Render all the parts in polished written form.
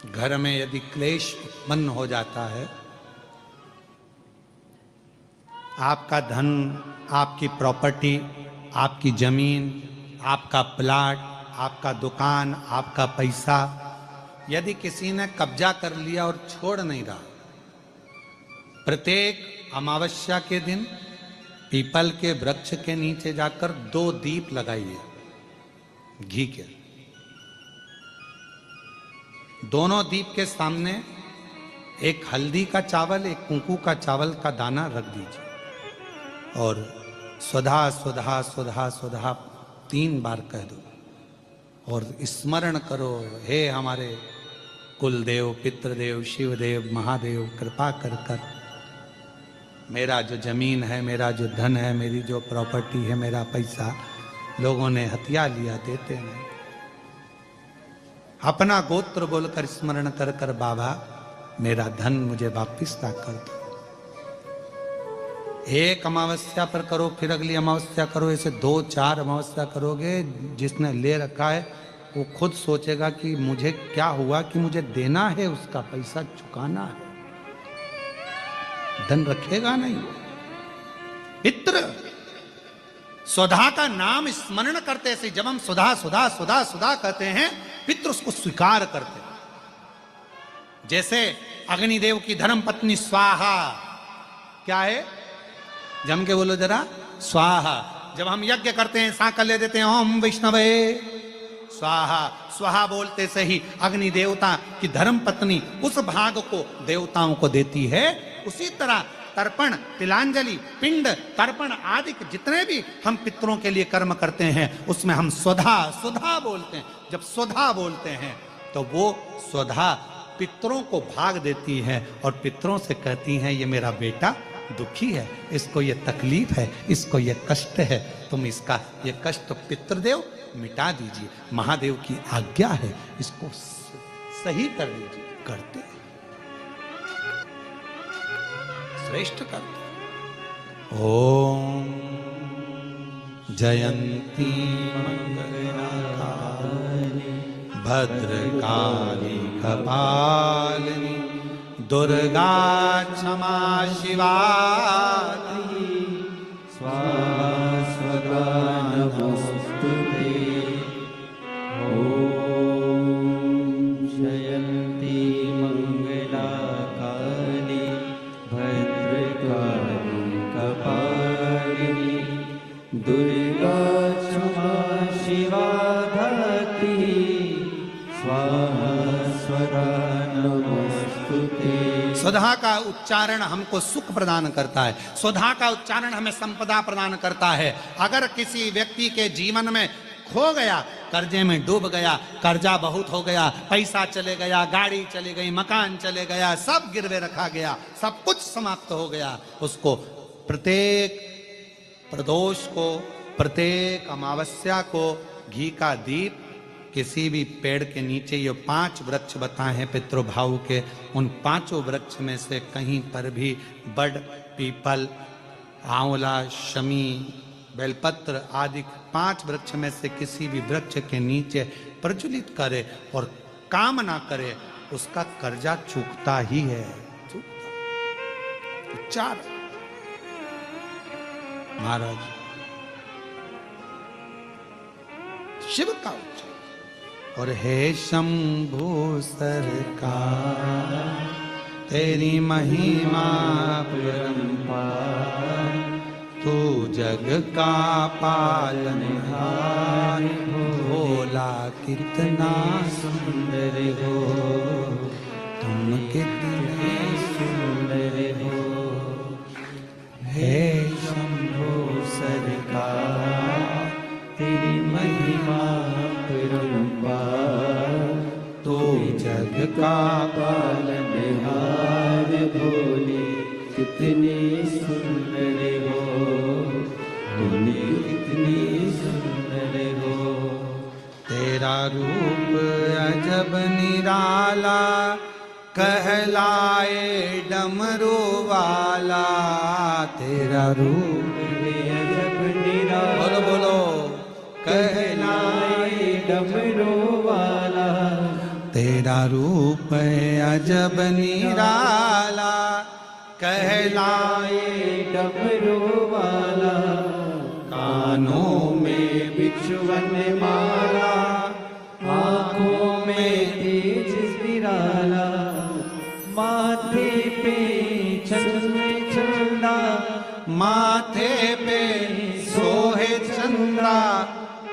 घर में यदि क्लेश उत्पन्न हो जाता है, आपका धन, आपकी प्रॉपर्टी, आपकी जमीन, आपका प्लाट, आपका दुकान, आपका पैसा यदि किसी ने कब्जा कर लिया और छोड़ नहीं रहा, प्रत्येक अमावस्या के दिन पीपल के वृक्ष के नीचे जाकर 2 दीप लगाइए घी के। दोनों दीप के सामने एक हल्दी का चावल, एक कुंकू का चावल का दाना रख दीजिए और स्वधा स्वधा स्वधा स्वधा 3 बार कह दो और स्मरण करो, हे हमारे कुलदेव, पितृदेव, शिवदेव, महादेव, कृपा कर कर मेरा जो जमीन है, मेरा जो धन है, मेरी जो प्रॉपर्टी है, मेरा पैसा लोगों ने हथिया लिया, देते नहीं। अपना गोत्र बोलकर स्मरण कर कर बाबा मेरा धन मुझे वापिस ला कर दो। एक अमावस्या पर करो, फिर अगली अमावस्या करो, ऐसे 2-4 अमावस्या करोगे। जिसने ले रखा है वो खुद सोचेगा कि मुझे क्या हुआ कि मुझे देना है, उसका पैसा चुकाना है, धन रखेगा नहीं। पितृ स्वधा का नाम स्मरण करते से जब हम सुधा सुधा सुधा सुधा कहते हैं, पितृ उसको स्वीकार करते हैं। जैसे अग्निदेव की धर्म पत्नी स्वाहा, क्या है, जम के बोलो जरा, स्वाहा। जब हम यज्ञ करते हैं सांकल्य देते हैं, ओम वैष्णवे स्वाहा, स्वाहा बोलते से ही अग्नि देवता की धर्म पत्नी उस भाग को देवताओं को देती है। उसी तरह तर्पण, तिलांजलि, पिंड, तर्पण आदि जितने भी हम पितरों के लिए कर्म करते हैं उसमें हम स्वधा स्वधा बोलते हैं। जब स्वधा बोलते हैं तो वो स्वधा पितरों को भाग देती है और पितरों से कहती हैं, ये मेरा बेटा दुखी है, इसको ये तकलीफ है, इसको ये कष्ट है, तुम इसका ये कष्ट पितृदेव मिटा दीजिए, महादेव की आज्ञा है, इसको सही कर दीजिए। करते हैं, श्रेष्ठ करते। ओम जयंती मंगलकारिणी भद्रकाली कपालिनी दुर्गा क्षमा शिवा स्वाहा स्वधा नमोस्तुते। ओम जयंती मंगलाकाली भद्रकाली कपालिनी दुर्गा क्षमा शिवा धात्री स्वाहा स्वधा नमोस्तुते। स्वधा का उच्चारण हमको सुख प्रदान करता है, स्वधा का उच्चारण हमें संपदा प्रदान करता है। अगर किसी व्यक्ति के जीवन में खो गया, कर्जे में डूब गया, कर्जा बहुत हो गया, पैसा चले गया, गाड़ी चली गई, मकान चले गया, सब गिरवे रखा गया, सब कुछ समाप्त हो गया, उसको प्रत्येक प्रदोष को, प्रत्येक अमावस्या को घी का दीप किसी भी पेड़ के नीचे, ये 5 वृक्ष बताए हैं पितृभाव के, उन 5 वृक्ष में से कहीं पर भी बड़, पीपल, आंवला, शमी, बेलपत्र आदि 5 वृक्ष में से किसी भी वृक्ष के नीचे प्रज्वलित करे और काम ना करे, उसका कर्जा चूकता ही है। चूकता। उच्चार महाराज शिव का उच्चार। और हे शंभु सरकार तेरी महिमा परंपार, तू जग का पालनहार, भोला कितना सुंदर हो, तुम कितने सुंदर हो। हे शंभु सरकार तेरी महिमा परंपार, तो जग का पालनहार, भोले कितने सुंदर हो, तुम कितने सुंदर हो। तेरा रूप अजब निराला, कहलाए डमरू वाला। तेरा रूप अजब निराला, बोलो बोलो, कहलाए डमरू वाला। तेरा तेरा रूप है अजब निराला, कहलाए डमरू वाला, कानों में बिछुअन माला, आँखों में तेज विराला, माथे पे चंद्र चंदा, माथे पे सोहे चंदा,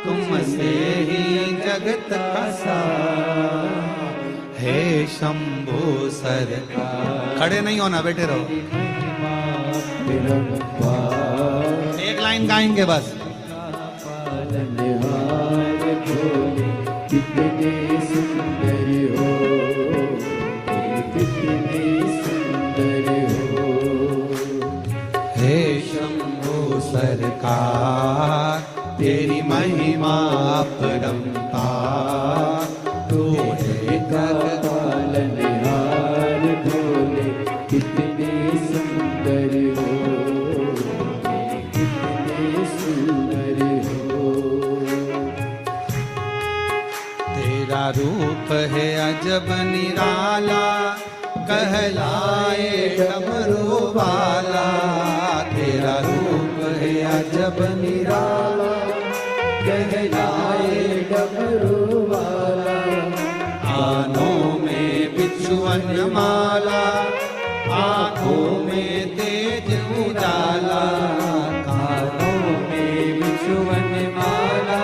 तुमसे ही जगत का सारा। हे शंभु सरकार, खड़े नहीं होना, बैठे रहो। एक लाइन गाएंगे बस। कितने सुंदर हो, कितने सुंदर हो। हे शंभु सरकार, तेरी महिमा अपरंपार, तू है पालनहार भोले, कितने सुंदर हो, कितने सुंदर हो। तेरा रूप है अजब निराला, कहलाए डमरू वाला। तेरा रूप है अजब निराला, कहलाए डमरू वाला, कानों में बिछुअन माला, आँखों में तेज उजाला। कानों में बिछुअन माला,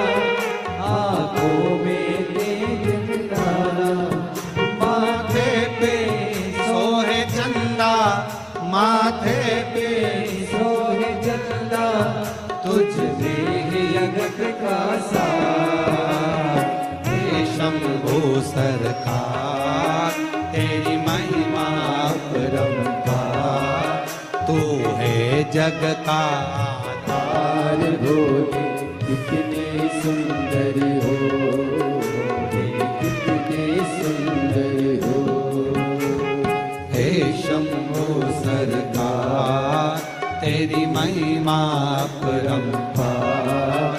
आँखों में तेज उजाला, माथे पे सोहे चंदा, माथे पे सोहे चंदा, तुझ तुझ जगत का सार। हे शंभु सरकार, तेरी महिमा अपरंपार, तू है जग का आधार। भोले कितने सुंदर हो, कितने सुंदर हो। हे शंभु सरकार, तेरी महिमा अपरंपार,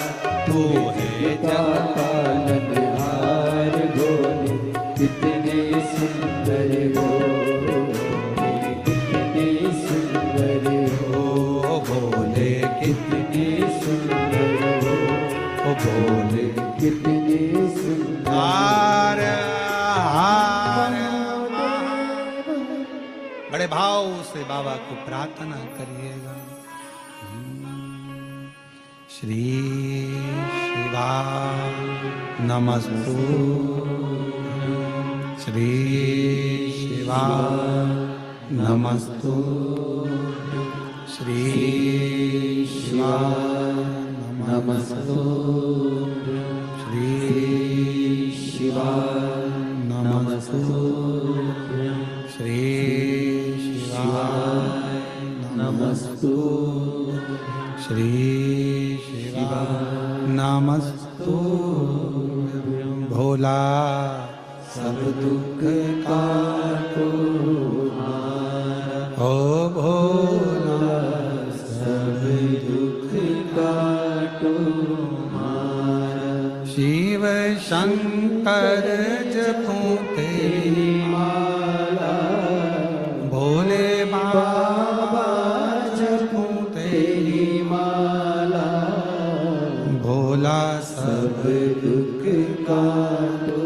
तू है जग पालनहार भोले, कितने सुंदर हो, कितने सुंदर हो। भोले कितने सुंदर हो, ओ भोले कितने सुंदर। हार हार बड़े भाव से बाबा को प्रार्थना करिएगा। श्री शिवा नमस्तु, श्री शिवा नमस्तु, श्री शिवा नमस्तु, श्री शिवा नमस्तु, श्री शिवा नमस्तु, श्री शिवा नमस्तु। भोला सब दुख काटो हमारा, ओ भोला सब दुख काटो हमारा। शिव शंकर जपूं तेरी माला, भोले बाबा जपूं तेरी माला, भोला सब दुख काटो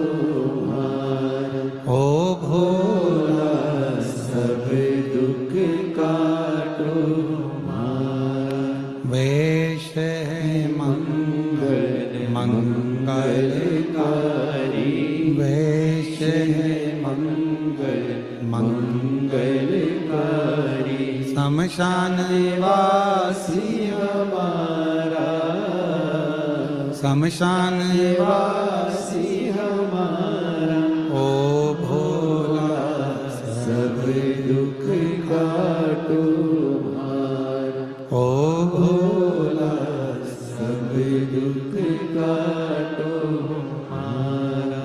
हमारा। ओ भोला सब दुख काटो हमारा। वेश है मंगल मंगलकारी, वेश है मंगल मंगलकारी। शमशान वासी हमारा, शमशान वासी हमारा। ओ भोला सब दुख काटो हमारा। ओ भोला सब दुख काटो हमारा।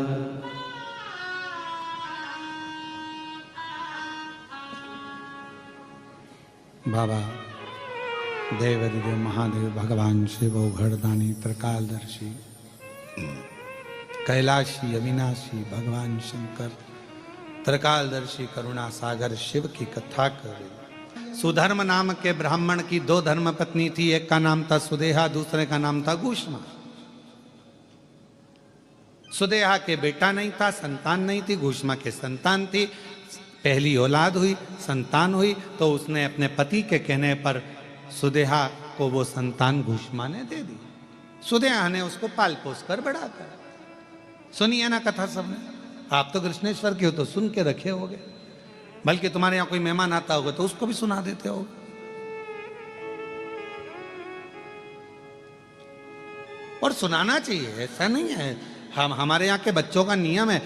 बाबा देवाधिदेव महादेव भगवान शिव घड़दानी त्रिकालदर्शी कैलाशी अविनाशी भगवान शंकर त्रिकालदर्शी करुणा सागर शिव की कथा कर रही। सुधर्म नाम के ब्राह्मण की दो धर्म पत्नी थी, एक का नाम था सुदेहा, दूसरे का नाम था घूष्मा। सुदेहा के बेटा नहीं था, संतान नहीं थी, घूष्मा के संतान थी। पहली औलाद हुई, संतान हुई, तो उसने अपने पति के कहने पर सुदेहा को वो संतान घूष्मा ने दे दी। सुदेहा ने उसको पाल पोस कर बड़ा कर। सुनिए ना कथा सबने, आप तो कृष्णेश्वर के हो तो सुन के रखे होगे, बल्कि तुम्हारे यहां कोई मेहमान आता होगा तो उसको भी सुना देते हो। और सुनाना चाहिए, ऐसा नहीं है। हम हमारे यहाँ के बच्चों का नियम है,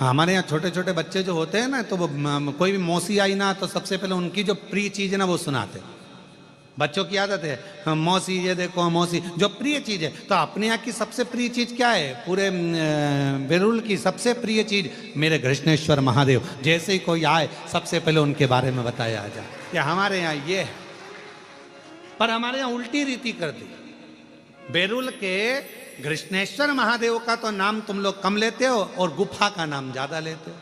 हमारे यहाँ छोटे छोटे बच्चे जो होते हैं ना, तो वो कोई भी मौसी आई ना तो सबसे पहले उनकी जो प्रिय चीज है ना वो सुनाते। बच्चों की आदत है, मौसी ये देखो, मौसी जो प्रिय चीज है। तो अपने यहाँ की सबसे प्रिय चीज क्या है? पूरे बेरुल की सबसे प्रिय चीज मेरे कृष्णेश्वर महादेव। जैसे ही कोई आए सबसे पहले उनके बारे में बताया जाए कि हमारे यहाँ ये है। पर हमारे यहाँ उल्टी रीति कर दी। बेरुल के कृष्णेश्वर महादेव का तो नाम तुम लोग कम लेते हो और गुफा का नाम ज्यादा लेते हो।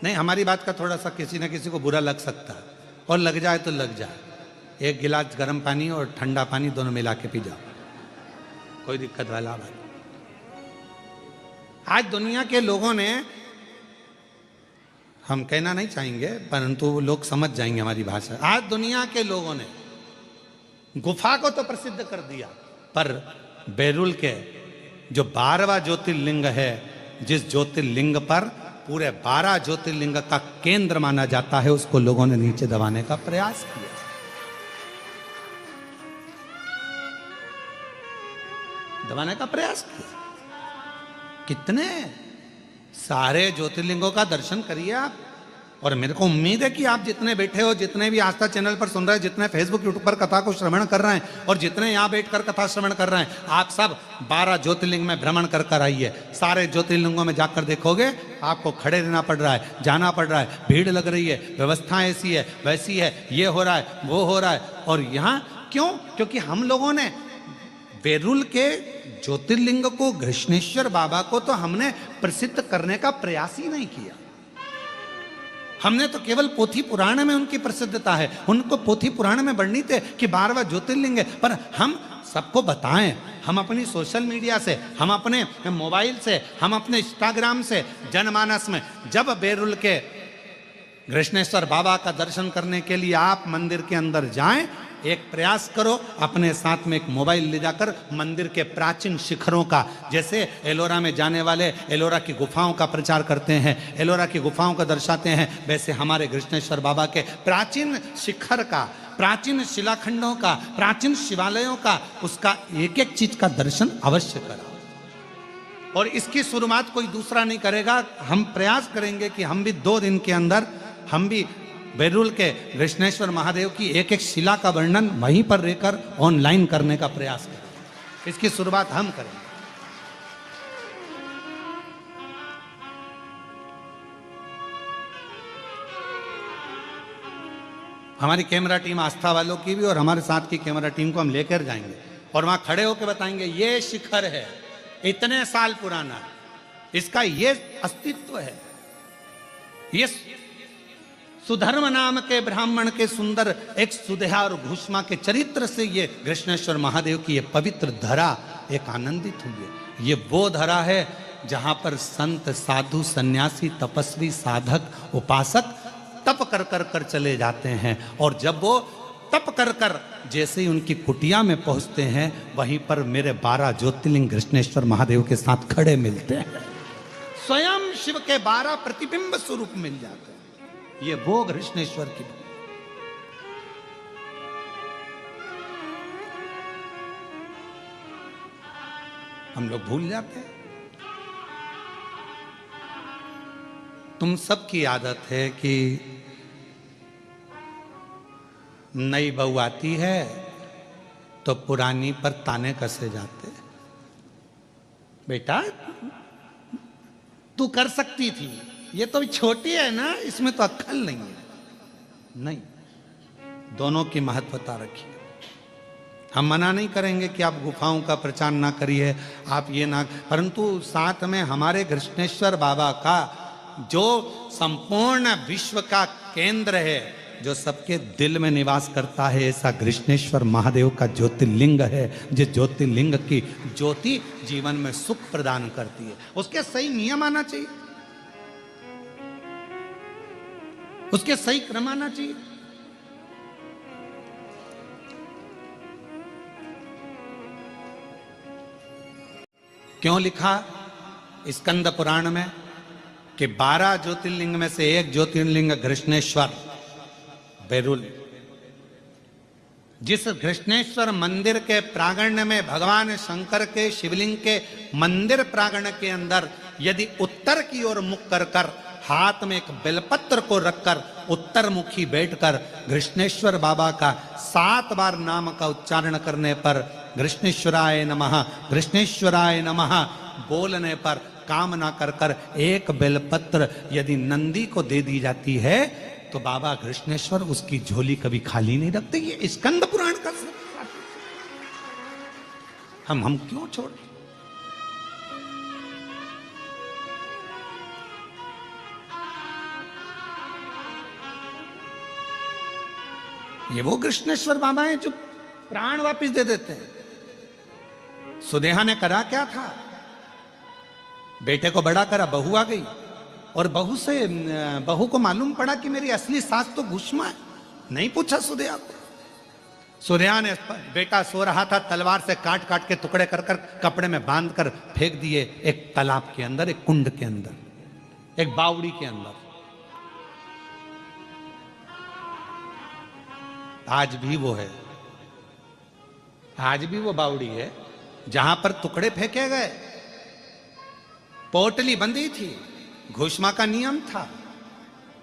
नहीं, हमारी बात का थोड़ा सा किसी न किसी को बुरा लग सकता है, और लग जाए तो लग जाए। एक गिलास गर्म पानी और ठंडा पानी दोनों मिला के पी जाओ, कोई दिक्कत वाला बात। आज दुनिया के लोगों ने, हम कहना नहीं चाहेंगे परंतु लोग समझ जाएंगे हमारी भाषा, आज दुनिया के लोगों ने गुफा को तो प्रसिद्ध कर दिया, पर बेरुल के जो 12वां ज्योतिर्लिंग है, जिस ज्योतिर्लिंग पर पूरे 12 ज्योतिर्लिंग का केंद्र माना जाता है, उसको लोगों ने नीचे दबाने का प्रयास किया। दबाने का प्रयास किया। कितने सारे ज्योतिर्लिंगों का दर्शन करिए आप। और मेरे को उम्मीद है कि आप जितने बैठे हो, जितने भी आस्था चैनल पर सुन रहे हैं, जितने फेसबुक यूट्यूब पर कथा को श्रवण कर रहे हैं, और जितने यहाँ बैठकर कथा श्रवण कर रहे हैं, आप सब 12 ज्योतिर्लिंग में भ्रमण कर कर आइए। सारे ज्योतिर्लिंगों में जाकर देखोगे आपको खड़े रहना पड़ रहा है, जाना पड़ रहा है, भीड़ लग रही है, व्यवस्था ऐसी है वैसी है, ये हो रहा है वो हो रहा है। और यहाँ क्यों? क्योंकि हम लोगों ने बेरुल के ज्योतिर्लिंग को, कृष्णेश्वर बाबा को तो हमने प्रसिद्ध करने का प्रयास ही नहीं किया। हमने तो केवल पोथी पुराण में उनकी प्रसिद्धता है, उनको पोथी पुराण में वर्णित है कि 12वां ज्योतिर्लिंग है। पर हम सबको बताएं, हम अपनी सोशल मीडिया से, हम अपने मोबाइल से, हम अपने इंस्टाग्राम से, जनमानस में, जब बेरुल के कृष्णेश्वर बाबा का दर्शन करने के लिए आप मंदिर के अंदर जाएं, एक प्रयास करो, अपने साथ में एक मोबाइल ले जाकर मंदिर के प्राचीन शिखरों का, जैसे एलोरा में जाने वाले एलोरा की गुफाओं का प्रचार करते हैं, एलोरा की गुफाओं का दर्शाते हैं, वैसे हमारे कृष्णेश्वर बाबा के प्राचीन शिखर का, प्राचीन शिलाखंडों का, प्राचीन शिवालयों का, उसका एक एक चीज का दर्शन अवश्य कराओ। और इसकी शुरुआत कोई दूसरा नहीं करेगा। हम प्रयास करेंगे कि हम भी 2 दिन के अंदर हम भी बेरुल के कृष्णेश्वर महादेव की एक एक शिला का वर्णन वहीं पर रहकर ऑनलाइन करने का प्रयास करें। इसकी शुरुआत हम करेंगे। हमारी कैमरा टीम आस्था वालों की भी और हमारे साथ की कैमरा टीम को हम लेकर जाएंगे और वहां खड़े होकर बताएंगे ये शिखर है, इतने साल पुराना, इसका ये अस्तित्व है। ये सुधर्म नाम के ब्राह्मण के सुंदर एक सुदेहा और घूष्मा के चरित्र से ये कृष्णेश्वर महादेव की ये पवित्र धरा एक आनंदित हुई है। ये वो धरा है जहां पर संत, साधु, सन्यासी, तपस्वी, साधक, उपासक तप कर कर कर चले जाते हैं। और जब वो तप कर कर जैसे ही उनकी कुटिया में पहुंचते हैं, वहीं पर मेरे 12 ज्योतिर्लिंग कृष्णेश्वर महादेव के साथ खड़े मिलते हैं। स्वयं शिव के 12 प्रतिबिंब स्वरूप मिल जाते हैं। ये वो कृष्णेश्वर की, हम लोग भूल जाते हैं। तुम सबकी आदत है कि नई बहू आती है तो पुरानी पर ताने कसे जाते। बेटा तू कर सकती थी, ये तो छोटी है ना, इसमें तो अक्ल नहीं है। नहीं, दोनों की महत्वता रखिए। हम मना नहीं करेंगे कि आप गुफाओं का प्रचार ना करिए, आप ये ना, परंतु साथ में हमारे कृष्णेश्वर बाबा का जो संपूर्ण विश्व का केंद्र है, जो सबके दिल में निवास करता है, ऐसा कृष्णेश्वर महादेव का ज्योतिर्लिंग है, जिस ज्योतिर्लिंग की ज्योति जीवन में सुख प्रदान करती है। उसके सही नियम आना चाहिए, उसके सही क्रम आना चाहिए। क्यों लिखा स्कंद पुराण में कि 12 ज्योतिर्लिंग में से एक ज्योतिर्लिंग कृष्णेश्वर बेरुल। जिस कृष्णेश्वर मंदिर के प्रांगण में भगवान शंकर के शिवलिंग के मंदिर प्रांगण के अंदर यदि उत्तर की ओर मुख कर कर हाथ में एक बेलपत्र को रखकर उत्तर मुखी बैठकर कृष्णेश्वर बाबा का 7 बार नाम का उच्चारण करने पर कृष्णेश्वराय नमः, कृष्णेश्वराय नमः बोलने पर कामना कर कर एक बेलपत्र यदि नंदी को दे दी जाती है तो बाबा कृष्णेश्वर उसकी झोली कभी खाली नहीं रखते। ये स्कंद पुराण का हम क्यों छोड़े? ये वो कृष्णेश्वर बाबा हैं जो प्राण वापस दे देते हैं। सुदेहा ने करा क्या था? बेटे को बड़ा करा, बहू आ गई और बहू को मालूम पड़ा कि मेरी असली सास तो घुष्मा है। नहीं पूछा सुदेहा को। सुदेहा ने, बेटा सो रहा था, तलवार से काट काट के टुकड़े कर कर कपड़े में बांध कर फेंक दिए एक तालाब के अंदर, एक कुंड के अंदर, एक बावड़ी के अंदर। आज भी वो है, आज भी वो बावड़ी है जहां पर टुकड़े फेंके गए। पोटली बंदी थी, घोषणा का नियम था।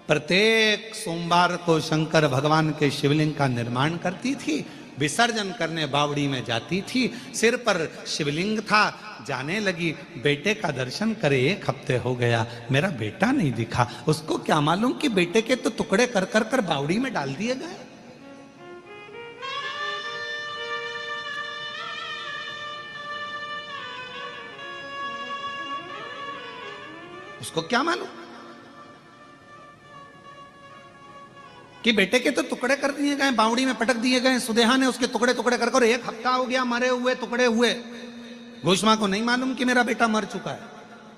प्रत्येक सोमवार को शंकर भगवान के शिवलिंग का निर्माण करती थी, विसर्जन करने बावड़ी में जाती थी। सिर पर शिवलिंग था, जाने लगी, बेटे का दर्शन करे 1 हफ्ते हो गया, मेरा बेटा नहीं दिखा। उसको क्या मालूम कि बेटे के तो टुकड़े कर कर कर बावड़ी में डाल दिए गए। उसको क्या मालूम कि बेटे के तो टुकड़े कर दिए गए, बावड़ी में पटक दिए गए। सुदेहा ने उसके टुकड़े टुकड़े कर 1 हफ्ता हो गया मरे हुए, टुकड़े हुए। घोषणा को नहीं मालूम कि मेरा बेटा मर चुका है।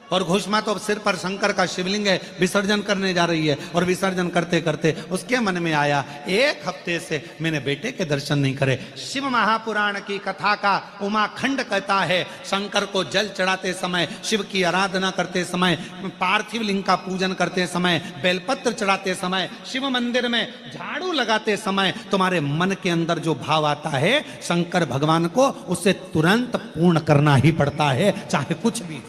और घोषणा तो अब सिर पर शंकर का शिवलिंग है, विसर्जन करने जा रही है। और विसर्जन करते करते उसके मन में आया, 1 हफ्ते से मैंने बेटे के दर्शन नहीं करे। शिव महापुराण की कथा का उमाखंड कहता है, शंकर को जल चढ़ाते समय, शिव की आराधना करते समय, पार्थिव लिंग का पूजन करते समय, बेलपत्र चढ़ाते समय, शिव मंदिर में झाड़ू लगाते समय तुम्हारे मन के अंदर जो भाव आता है शंकर भगवान को, उसे तुरंत पूर्ण करना ही पड़ता है, चाहे कुछ भी।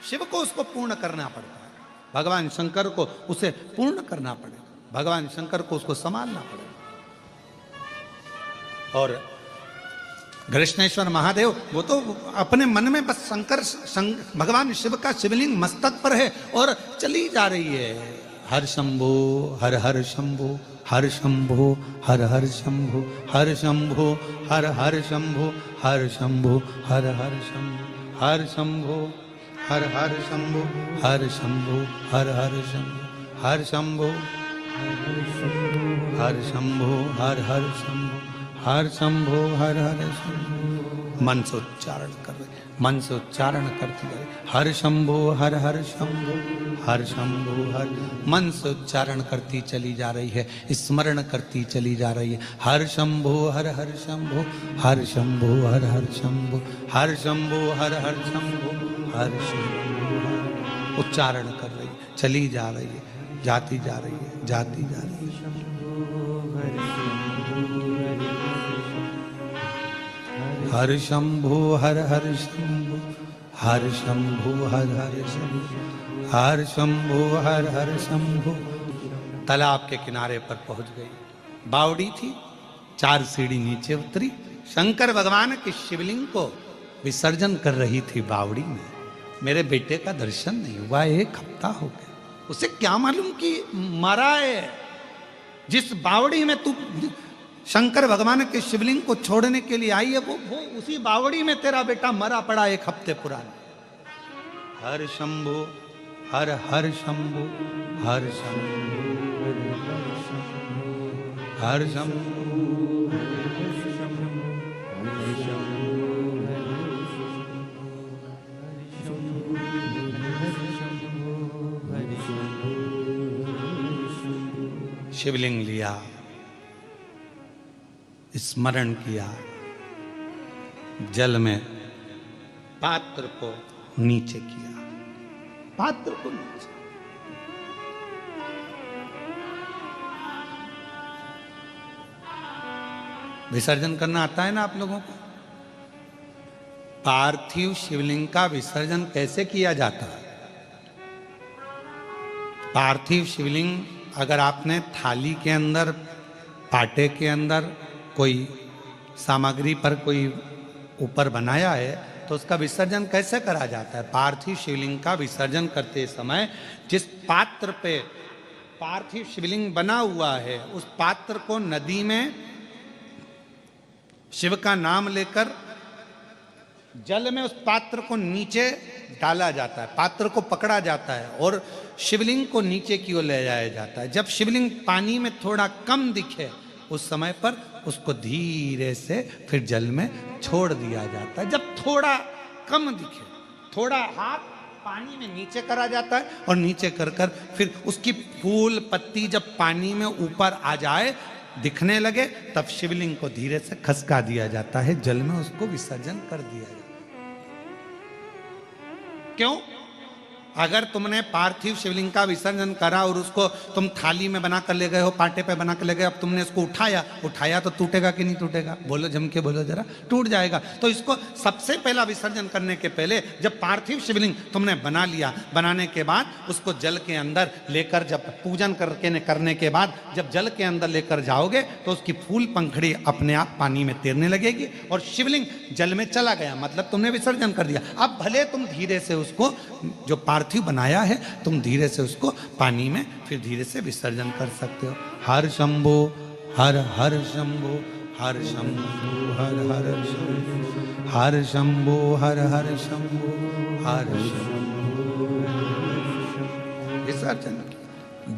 शिव को उसको पूर्ण करना पड़ता है, भगवान शंकर को उसे पूर्ण करना पड़ेगा, भगवान शंकर को उसको संभालना पड़ेगा। और कृष्णेश्वर महादेव वो तो अपने मन में बस भगवान शिव का शिवलिंग मस्तक पर है और चली जा रही है। हर शंभो हर हर शंभो, हर शंभो हर हर शंभो, हर शंभो हर हर शंभो, हर शंभो हर हर शंभो, हर शंभो हर हर शंभो, हर शंभो हर हर शंभो, हर शंभो हर शंभो, हर हर शंभो, हर शंभो हर हर शंभो। मन से उच्चारण कर रहे, मन से उच्चारण करती रहे, हर शंभो हर हर शंभो, हर शंभो हर, मन से उच्चारण करती चली जा रही है, स्मरण करती चली जा रही है। हर शंभो हर हर शंभो, हर शंभो हर हर शंभो, हर शंभो हर हर शंभो, हर शंभो हर, उच्चारण कर रही है, चली जा रही है, जाती जा रही है, जाती जा रही है। हर शंभो हर हर शंभो, हर शंभो हर हर शंभो, हर शंभो हर हर शंभो। तालाब के किनारे पर पहुंच गई, बावड़ी थी, 4 सीढ़ी नीचे उतरी, शंकर भगवान के शिवलिंग को विसर्जन कर रही थी बावड़ी में। मेरे बेटे का दर्शन नहीं हुआ, 1 हफ्ता हो गया। उसे क्या मालूम कि मरा है। जिस बावड़ी में तू शंकर भगवान के शिवलिंग को छोड़ने के लिए आई है, वो उसी बावड़ी में तेरा बेटा मरा पड़ा 1 हफ्ते पुराना। हर शंभु हर हर शंभु हर शंभु हर शंभु। शिवलिंग लिया, स्मरण किया, जल में पात्र को नीचे किया, पात्र को नीचे। विसर्जन करना आता है ना आप लोगों को? पार्थिव शिवलिंग का विसर्जन कैसे किया जाता है? पार्थिव शिवलिंग अगर आपने थाली के अंदर, पाटे के अंदर कोई सामग्री पर कोई ऊपर बनाया है तो उसका विसर्जन कैसे करा जाता है? पार्थिव शिवलिंग का विसर्जन करते समय जिस पात्र पे पार्थिव शिवलिंग बना हुआ है उस पात्र को नदी में शिव का नाम लेकर जल में उस पात्र को नीचे डाला जाता है, पात्र को पकड़ा जाता है और शिवलिंग को नीचे की ओर ले जाया जाता है। जब शिवलिंग पानी में थोड़ा कम दिखे उस समय पर उसको धीरे से फिर जल में छोड़ दिया जाता है। जब थोड़ा कम दिखे, थोड़ा हाथ पानी में नीचे करा जाता है और नीचे कर कर फिर उसकी फूल पत्ती जब पानी में ऊपर आ जाए, दिखने लगे, तब शिवलिंग को धीरे से खसका दिया जाता है, जल में उसको विसर्जन कर दिया जाता है। क्यों? अगर तुमने पार्थिव शिवलिंग का विसर्जन करा और उसको तुम थाली में बना कर ले गए हो, पाटे पे बना कर ले गए, अब तुमने उसको उठाया तो टूटेगा कि नहीं टूटेगा? बोलो, जम के बोलो जरा। टूट जाएगा। तो इसको सबसे पहला विसर्जन करने के पहले जब पार्थिव शिवलिंग तुमने बना लिया, बनाने के बाद उसको जल के अंदर लेकर, जब पूजन करने के बाद जब जल के अंदर लेकर जाओगे तो उसकी फूल पंखड़ी अपने आप पानी में तैरने लगेगी और शिवलिंग जल में चला गया, मतलब तुमने विसर्जन कर दिया। अब भले तुम धीरे से उसको, जो पार्थिव बनाया है, तुम धीरे से उसको पानी में फिर धीरे से विसर्जन कर सकते हो। हर शंभो हर हर शंभो हर शंभो हर हर शंभो हर शंभो हर हर शंभो हर शंभो विसर्जन।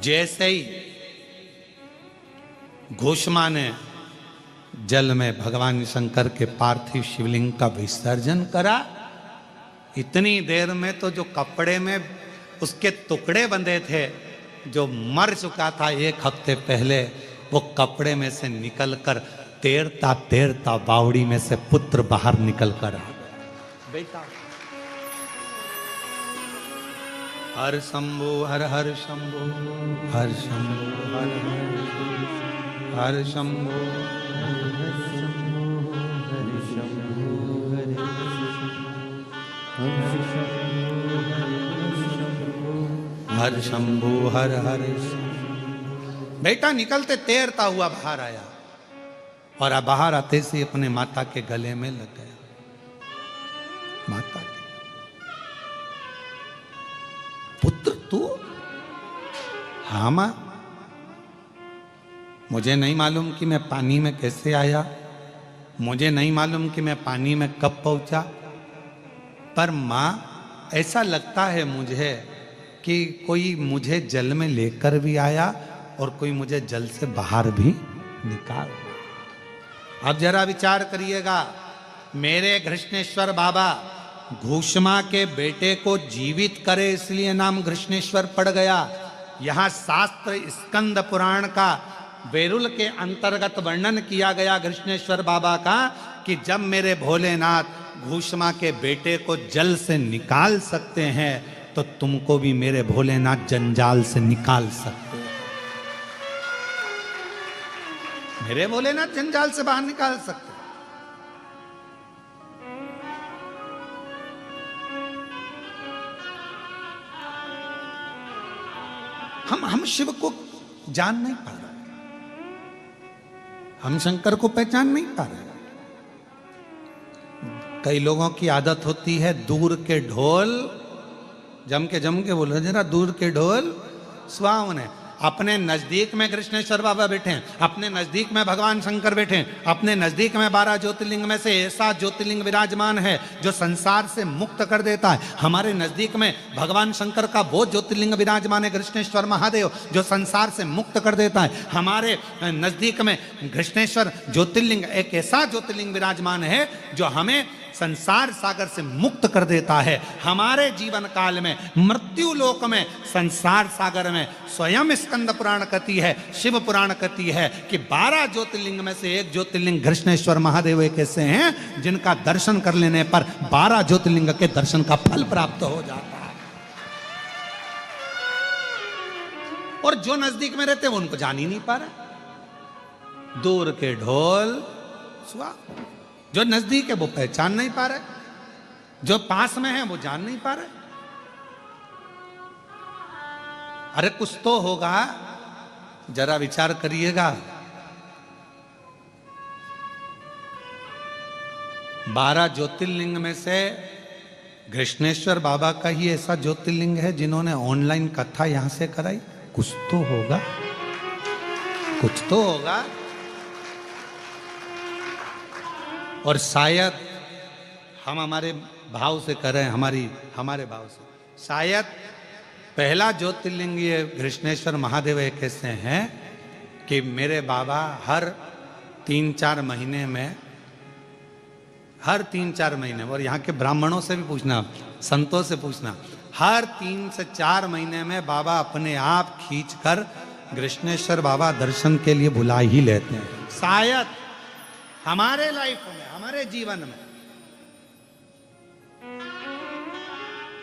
जैसे ही घोषमा ने जल में भगवान शंकर के पार्थिव शिवलिंग का विसर्जन करा, इतनी देर में तो जो कपड़े में उसके टुकड़े बंधे थे, जो मर चुका था 1 हफ्ते पहले, वो कपड़े में से निकलकर तैरता तैरता बावड़ी में से पुत्र बाहर निकल कर आ गया। बेटा हर शंभो हर हर शंभो हर शंभो हर हर शंभो हर शंभु हर हर। बेटा निकलते तैरता हुआ बाहर आया और अब बाहर आते से अपने माता के गले में लग गया। माता के पुत्र तू? हाँ मां, मुझे नहीं मालूम कि मैं पानी में कैसे आया, मुझे नहीं मालूम कि मैं पानी में कब पहुंचा, पर मां ऐसा लगता है मुझे कि कोई मुझे जल में लेकर भी आया और कोई मुझे जल से बाहर भी निकाल। अब जरा विचार करिएगा, मेरे घृष्णेश्वर बाबा घोषमा के बेटे को जीवित करे इसलिए नाम घृष्णेश्वर पड़ गया। यहाँ शास्त्र स्कंद पुराण का वेरुल के अंतर्गत वर्णन किया गया घृष्णेश्वर बाबा का कि जब मेरे भोलेनाथ घोषमा के बेटे को जल से निकाल सकते हैं तो तुमको भी मेरे भोलेनाथ जंजाल से निकाल सकते हैं। मेरे भोलेनाथ जंजाल से बाहर निकाल सकते हैं। हम शिव को जान नहीं पा रहे, हम शंकर को पहचान नहीं पा रहे। कई लोगों की आदत होती है दूर के ढोल, जम के बोलो जरा, दूर के ढोल सुहावने। अपने नजदीक में कृष्णेश्वर बाबा बैठे हैं, अपने नजदीक में भगवान शंकर बैठे हैं, अपने नजदीक में 12 ज्योतिर्लिंग में से ऐसा ज्योतिर्लिंग विराजमान है जो संसार से मुक्त कर देता है। हमारे नजदीक में भगवान शंकर का वो ज्योतिर्लिंग विराजमान है कृष्णेश्वर महादेव जो संसार से मुक्त कर देता है। हमारे नजदीक में कृष्णेश्वर ज्योतिर्लिंग एक ऐसा ज्योतिर्लिंग विराजमान है जो हमें संसार सागर से मुक्त कर देता है। हमारे जीवन काल में मृत्यु लोक में संसार सागर में स्वयं स्कंद पुराण कहती है, शिव पुराण कहती है कि 12 ज्योतिर्लिंग में से एक ज्योतिर्लिंग कृष्णेश्वर महादेव एक ऐसे हैं जिनका दर्शन कर लेने पर 12 ज्योतिर्लिंग के दर्शन का फल प्राप्त हो जाता है। और जो नजदीक में रहते हैं वो उनको जान ही नहीं पा रहे। दूर के ढोल सुहा, जो नजदीक है वो पहचान नहीं पा रहे, जो पास में है वो जान नहीं पा रहे। अरे कुछ तो होगा, जरा विचार करिएगा। 12 ज्योतिर्लिंग में से कृष्णेश्वर बाबा का ही ऐसा ज्योतिर्लिंग है जिन्होंने ऑनलाइन कथा यहां से कराई। कुछ तो होगा, कुछ तो होगा। और शायद हम हमारे भाव से करें, हमारे भाव से शायद पहला ज्योतिर्लिंग ये कृष्णेश्वर महादेव एक ऐसे हैं कि मेरे बाबा हर 3-4 महीने में, हर 3-4 महीने, और यहाँ के ब्राह्मणों से भी पूछना, संतों से पूछना, हर 3 से 4 महीने में बाबा अपने आप खींचकर कृष्णेश्वर बाबा दर्शन के लिए बुला ही लेते हैं। शायद हमारे लाइफ में, हमारे जीवन में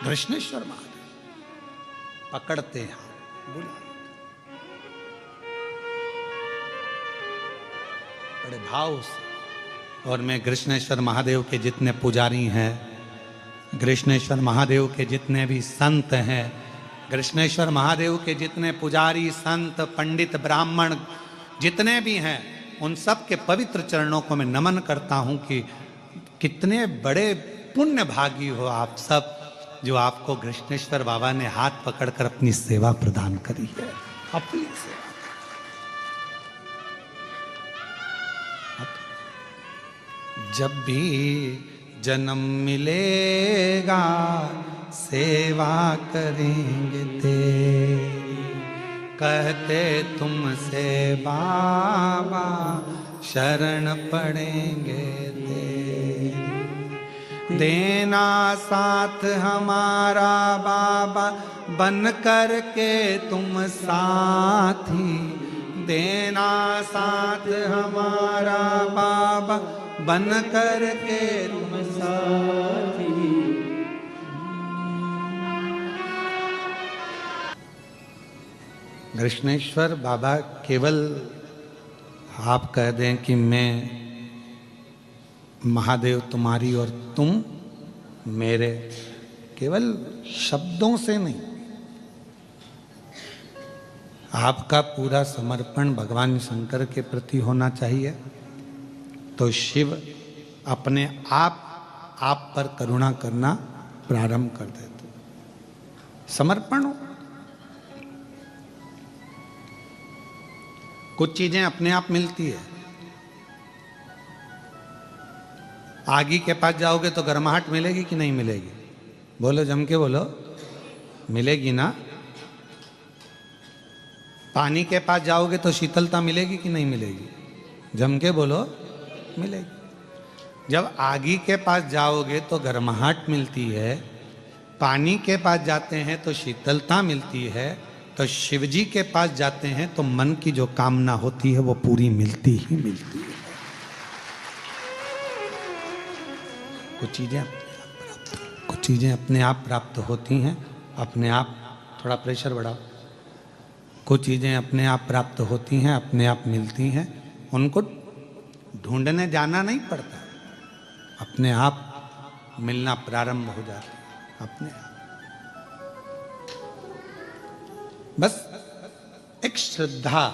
कृष्णेश्वर महादेव पकड़ते हैं, बुला बड़े भाव से। और मैं कृष्णेश्वर महादेव के जितने पुजारी हैं, कृष्णेश्वर महादेव के जितने भी संत हैं, कृष्णेश्वर महादेव के जितने पुजारी संत पंडित ब्राह्मण जितने भी हैं, उन सब के पवित्र चरणों को मैं नमन करता हूं कि कितने बड़े पुण्य भागी हो आप सब, जो आपको कृष्णेश्वर बाबा ने हाथ पकड़कर अपनी सेवा प्रदान करी है। अपनी सेवा जब भी जन्म मिलेगा सेवा करेंगे तेरी, कहते तुमसे बाबा शरण पड़ेंगे तेरी। देना साथ हमारा बाबा बन कर के तुम साथी, देना साथ हमारा बाबा बन कर के तुम साथी। कृष्णेश्वर बाबा केवल आप कह दें कि मैं महादेव तुम्हारी और तुम मेरे, केवल शब्दों से नहीं, आपका पूरा समर्पण भगवान शंकर के प्रति होना चाहिए। तो शिव अपने आप पर करुणा करना प्रारंभ कर देते। समर्पण हो, कुछ चीजें अपने आप मिलती है। आगी के पास जाओगे तो गर्माहट मिलेगी कि नहीं मिलेगी? बोलो, जम के बोलो, मिलेगी ना। पानी के पास जाओगे तो शीतलता मिलेगी कि नहीं मिलेगी? जम के बोलो, मिलेगी। जब आगी के पास जाओगे तो गर्माहट मिलती है, पानी के पास जाते हैं तो शीतलता मिलती है, तो शिव जी के पास जाते हैं तो मन की जो कामना होती है वो पूरी मिलती ही मिलती है। कुछ चीज़ें अपने आप प्राप्त होती हैं, अपने आप। थोड़ा प्रेशर बढ़ाओ। कुछ चीज़ें अपने आप प्राप्त होती हैं, अपने आप मिलती हैं, उनको ढूंढने जाना नहीं पड़ता, अपने आप मिलना प्रारंभ हो जाता है, अपने आप। बस एक श्रद्धा,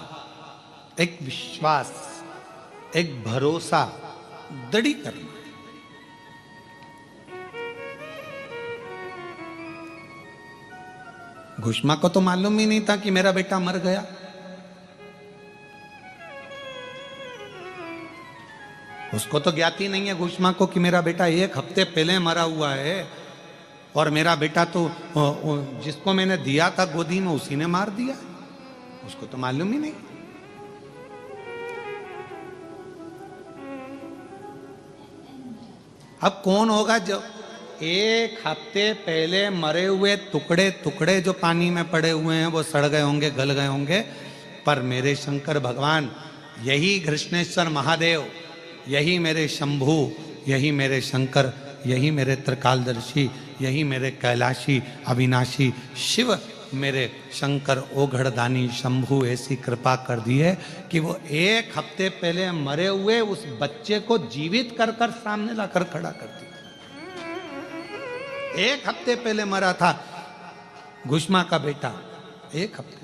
एक विश्वास, एक भरोसा दृढ़ करना। घुष्मा को तो मालूम ही नहीं था कि मेरा बेटा मर गया। उसको तो ज्ञात ही नहीं है घुष्मा को कि मेरा बेटा 1 हफ्ते पहले मरा हुआ है, और मेरा बेटा तो जिसको मैंने दिया था गोदी में उसी ने मार दिया। उसको तो मालूम ही नहीं। अब कौन होगा जो 1 हफ्ते पहले मरे हुए टुकड़े टुकड़े जो पानी में पड़े हुए हैं वो सड़ गए होंगे, गल गए होंगे, पर मेरे शंकर भगवान, यही कृष्णेश्वर महादेव, यही मेरे शंभु, यही मेरे शंकर, यही मेरे त्रिकालदर्शी, यही मेरे कैलाशी अविनाशी शिव, मेरे शंकर ओघड़दानी शंभु ऐसी कृपा कर दी है कि वो 1 हफ्ते पहले मरे हुए उस बच्चे को जीवित कर कर सामने लाकर खड़ा कर दिया। 1 हफ्ते पहले मरा था घुष्मा का बेटा, 1 हफ्ते।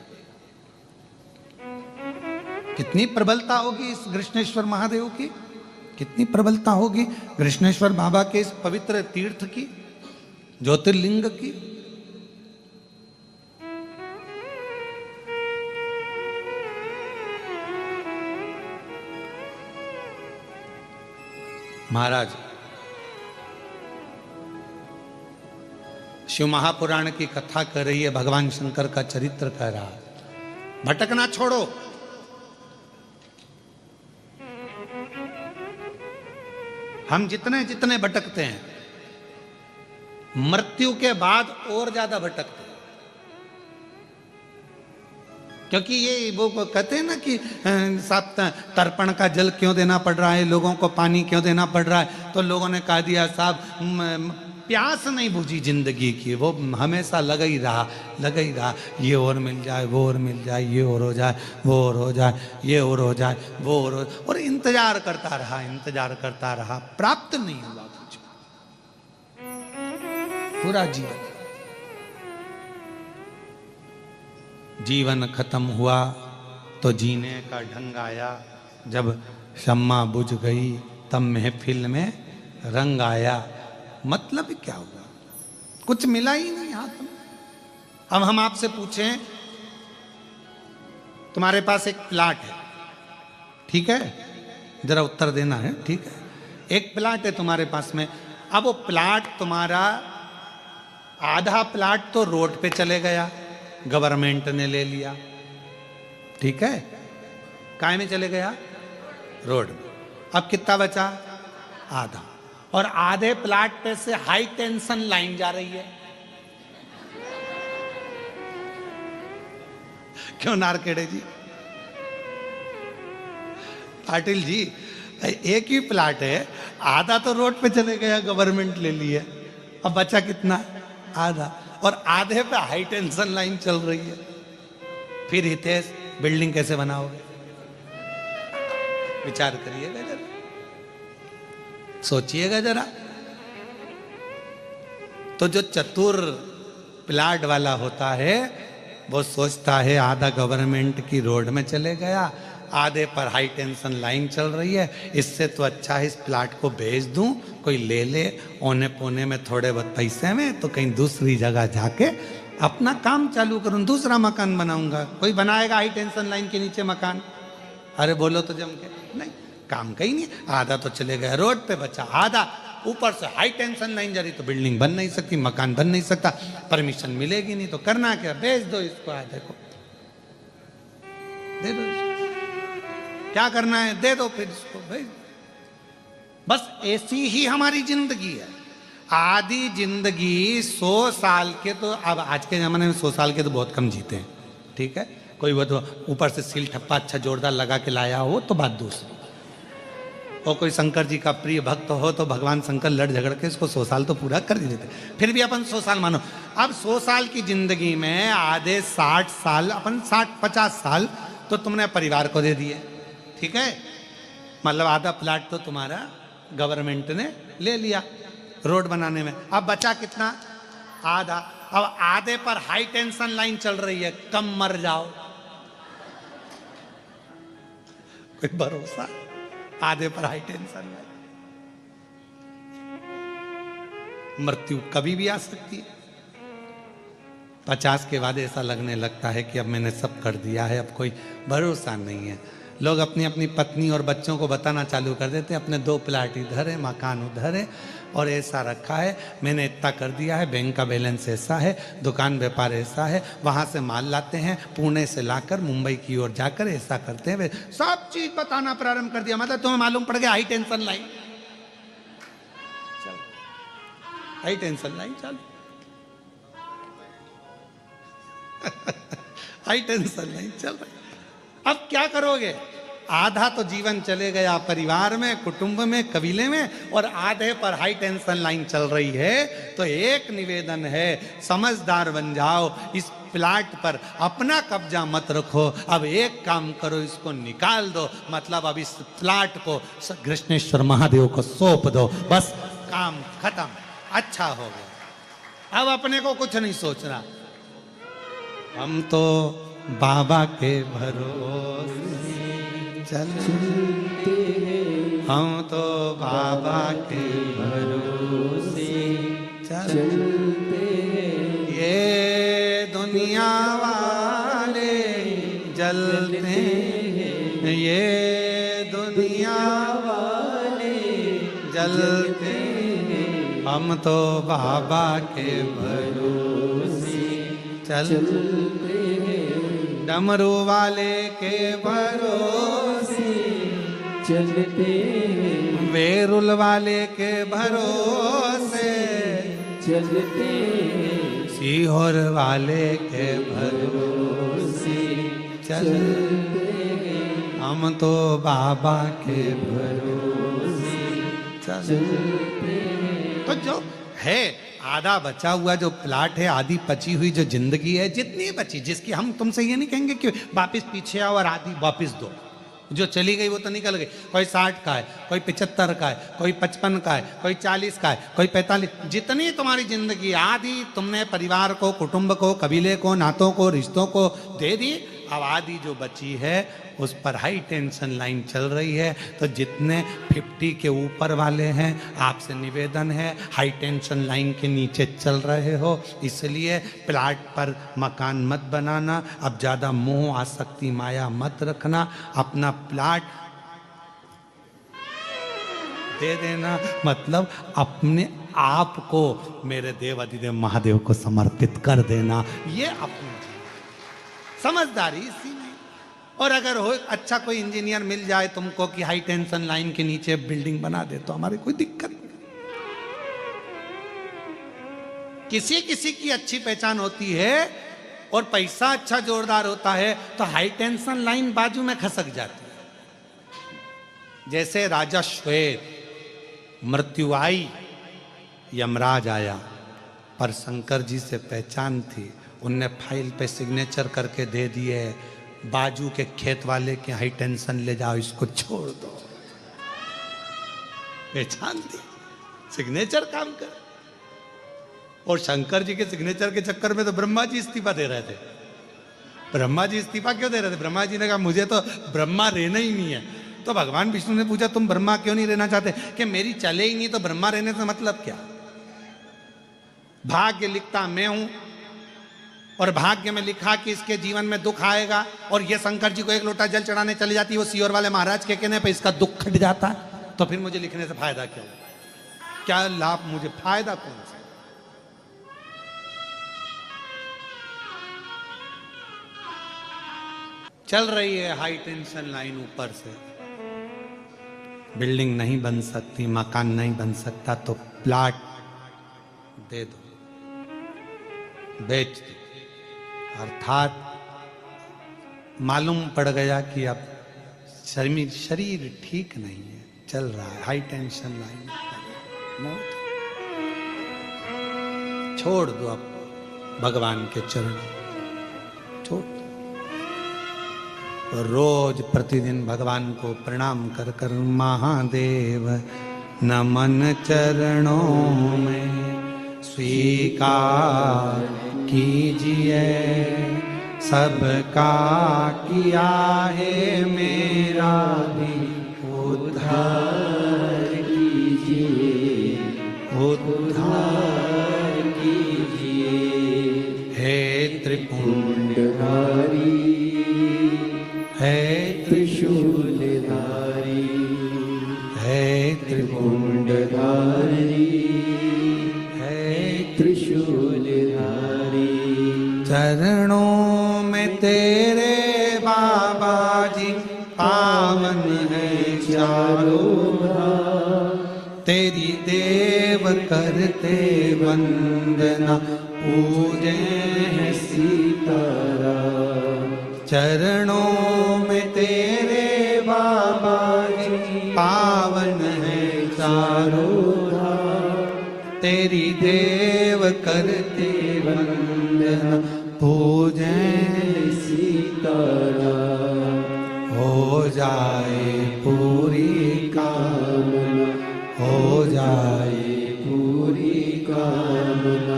कितनी प्रबलता होगी इस कृष्णेश्वर महादेव की, कितनी प्रबलता होगी कृष्णेश्वर बाबा के इस पवित्र तीर्थ की, ज्योतिर्लिंग की। महाराज शिव महापुराण की कथा कर रही है, भगवान शंकर का चरित्र कह रहा है। भटकना छोड़ो, हम जितने जितने भटकते हैं मृत्यु के बाद और ज्यादा भटकते हैं, क्योंकि ये वो कहते हैं ना कि साथ तर्पण का जल क्यों देना पड़ रहा है, लोगों को पानी क्यों देना पड़ रहा है, तो लोगों ने कह दिया साहब प्यास नहीं बुझी जिंदगी की, वो हमेशा लगा ही रहा, ये और मिल जाए, वो और मिल जाए, ये और हो जाए, वो और हो जाए, ये और हो जाए, वो और इंतजार करता रहा, प्राप्त नहीं हुआ कुछ पूरा जीवन खत्म हुआ तो जीने का ढंग आया, जब शम्मा बुझ गई तब महफिल में रंग आया। मतलब क्या हुआ, कुछ मिला ही नहीं हाथ में। अब हम आपसे पूछें, तुम्हारे पास एक प्लाट है, ठीक है, जरा उत्तर देना है, ठीक है। एक प्लाट है तुम्हारे पास में, अब वो प्लाट तुम्हारा आधा प्लाट तो रोड पे चले गया, गवर्नमेंट ने ले लिया, ठीक है, काय में चले गया, रोड में। अब कितना बचा, आधा, और आधे प्लाट पे से हाई टेंशन लाइन जा रही है। क्यों नारकेड़े जी, पाटिल जी, एक ही प्लाट है, आधा तो रोड पे चले गया, गवर्नमेंट ले ली है, अब बचा कितना, आधा, और आधे पे हाई टेंशन लाइन चल रही है। फिर हितेश बिल्डिंग कैसे बनाओगे, विचार करिएगा जरा, सोचिएगा जरा। तो जो चतुर प्लाट वाला होता है वो सोचता है आधा गवर्नमेंट की रोड में चले गया, आधे पर हाई टेंशन लाइन चल रही है, इससे तो अच्छा है इस प्लाट को बेच दूं, कोई ले ले औने पौने में थोड़े बहुत पैसे में, तो कहीं दूसरी जगह जाके अपना काम चालू करूं, दूसरा मकान बनाऊंगा। कोई बनाएगा हाई टेंशन लाइन के नीचे मकान, अरे बोलो तो जम के, नहीं, काम कहीं नहीं, आधा तो चले गया रोड पे, बचा आधा, ऊपर से हाई टेंशन लाइन जा रही, तो बिल्डिंग बन नहीं सकती, मकान बन नहीं सकता, परमिशन मिलेगी नहीं, तो करना क्या, बेच दो इसको, आधे को दे दो इसको। क्या करना है, दे दो फिर इसको भाई। बस ऐसी ही हमारी जिंदगी है। आधी जिंदगी 100 साल के, तो अब आज के जमाने में 100 साल के तो बहुत कम जीते हैं, ठीक है, कोई वो तो ऊपर से सील ठप्पा अच्छा जोरदार लगा के लाया हो तो बात दूसरी, और कोई शंकर जी का प्रिय भक्त हो तो भगवान शंकर लड़ झगड़ के इसको 100 साल तो पूरा कर ही देते, फिर भी अपन 100 साल मानो। अब 100 साल की जिंदगी में आधे 60 साल, अपन 60-50 साल तो तुमने परिवार को दे दिए, ठीक है, मतलब आधा प्लाट तो तुम्हारा गवर्नमेंट ने ले लिया रोड बनाने में, अब बचा कितना, आधा। अब आधे पर हाई टेंशन लाइन चल रही है, कम मर जाओ, कोई भरोसा, आधे पर हाई टेंशन लाइन, मृत्यु कभी भी आ सकती है, 50 के बाद ऐसा लगने लगता है कि अब मैंने सब कर दिया है, अब कोई भरोसा नहीं है। लोग अपनी अपनी पत्नी और बच्चों को बताना चालू कर देते हैं, अपने 2 प्लाट इधर है, मकान उधर है, और ऐसा रखा है, मैंने इतना कर दिया है, बैंक का बैलेंस ऐसा है, दुकान व्यापार ऐसा है, वहाँ से माल लाते हैं, पुणे से लाकर मुंबई की ओर जाकर ऐसा करते हैं। सब चीज बताना प्रारंभ कर दिया। मतलब तुम्हें मालूम पड़ गया हाई टेंशन लाइन, चल हाई टेंशन लाइन चल हाई टेंशन लाइन चल रही। अब क्या करोगे? आधा तो जीवन चले गया परिवार में, कुटुंब में, कबीले में, और आधे पर हाई टेंशन लाइन चल रही है। तो एक निवेदन है, समझदार बन जाओ, इस प्लाट पर अपना कब्जा मत रखो। अब एक काम करो, इसको निकाल दो, मतलब अब इस प्लाट को कृष्णेश्वर महादेव को सौंप दो, बस काम खत्म, अच्छा हो गया। अब अपने को कुछ नहीं सोचना, हम तो बाबा के भरोसे चलते हैं, हम तो बाबा के भरोसे चलते हैं। ये दुनिया वाले जलते हैं, ये दुनिया वाले जलते हैं, हम तो बाबा के भरोसे चलते हैं। डमरू वाले के भरोसे चलते हैं, वेरुल वाले के भरोसे चलते हैं, सीहोर वाले के भरोसे चलते हैं, हम तो बाबा के भरोसे चलते हैं। तो जो है आधा बचा हुआ जो प्लाट है, आधी बची हुई जो जिंदगी है, जितनी बची, जिसकी हम तुमसे ये नहीं कहेंगे कि वापस पीछे आओ और आधी वापस दो, जो चली गई वो तो निकल गई। कोई 60 का है, कोई 75 का है, कोई 55 का है, कोई 40 का है, कोई 45, जितनी तुम्हारी जिंदगी आधी तुमने परिवार को, कुटुंब को, कबीले को, नातों को, रिश्तों को दे दी। अब आधी जो बची है उस पर हाई टेंशन लाइन चल रही है। तो जितने 50 के ऊपर वाले हैं, आपसे निवेदन है, हाई टेंशन लाइन के नीचे चल रहे हो, इसलिए प्लाट पर मकान मत बनाना। अब ज़्यादा मोह आसक्ति माया मत रखना, अपना प्लाट दे देना, मतलब अपने आप को मेरे देव अधिदेव महादेव को समर्पित कर देना। ये अपनी समझदारी इसी में। और अगर हो अच्छा कोई इंजीनियर मिल जाए तुमको कि हाई टेंशन लाइन के नीचे बिल्डिंग बना दे, तो हमारी कोई दिक्कत नहीं। किसी किसी की अच्छी पहचान होती है और पैसा अच्छा जोरदार होता है, तो हाई टेंशन लाइन बाजू में खसक जाती है। जैसे राजा श्वेत, मृत्यु आई, यमराज आया, पर शंकर जी से पहचान थी, उनने फाइल पे सिग्नेचर करके दे दिए, बाजू के खेत वाले के हाई टेंशन ले जाओ, इसको छोड़ दो। पहचान दी, सिग्नेचर काम कर। और शंकर जी के सिग्नेचर के चक्कर में तो ब्रह्मा जी इस्तीफा दे रहे थे। ब्रह्मा जी इस्तीफा क्यों दे रहे थे? ब्रह्मा जी ने कहा मुझे तो ब्रह्मा रहना ही नहीं है। तो भगवान विष्णु ने पूछा तुम ब्रह्मा क्यों नहीं रहना चाहते? कि मेरी चले ही नहीं, तो ब्रह्मा रहने से मतलब क्या? भाग्य लिखता मैं हूं, और भाग्य में लिखा कि इसके जीवन में दुख आएगा, और ये शंकर जी को एक लोटा जल चढ़ाने चली जाती है, वो सीहोर वाले महाराज के कहने पे इसका दुख खट जाता है, तो फिर मुझे लिखने से फायदा क्या? क्या लाभ मुझे, फायदा कौन सा? चल रही है हाई टेंशन लाइन ऊपर से, बिल्डिंग नहीं बन सकती, मकान नहीं बन सकता, तो प्लाट दे दो, बेच दो। अर्थात मालूम पड़ गया कि अब शरीर ठीक नहीं है, चल रहा है हाई टेंशन लाइन, मौत छोड़ दो, अब भगवान के चरण छोड़ दो। रोज प्रतिदिन भगवान को प्रणाम कर कर महादेव नमन चरणों में स्वीकार कीजिए, सबका किया है मेरा भी उद्धार कीजिए, उद्धार कीजिए। हे त्रिपुंडधारी है त्रिशूलधारी है त्रिपुंडधारी है त्रिशूलधारी चरणों में तेरे बाबा जी पावन है चारों धाम। तेरी देव करते वंदना पूजे हैं सीताराम। चरणों में तेरे बाबा जी पावन है चारों धाम। तेरी देव करते वंदना पूजे हैं सीताराम। हो जाए पूरी कामना हो जाए पूरी कामना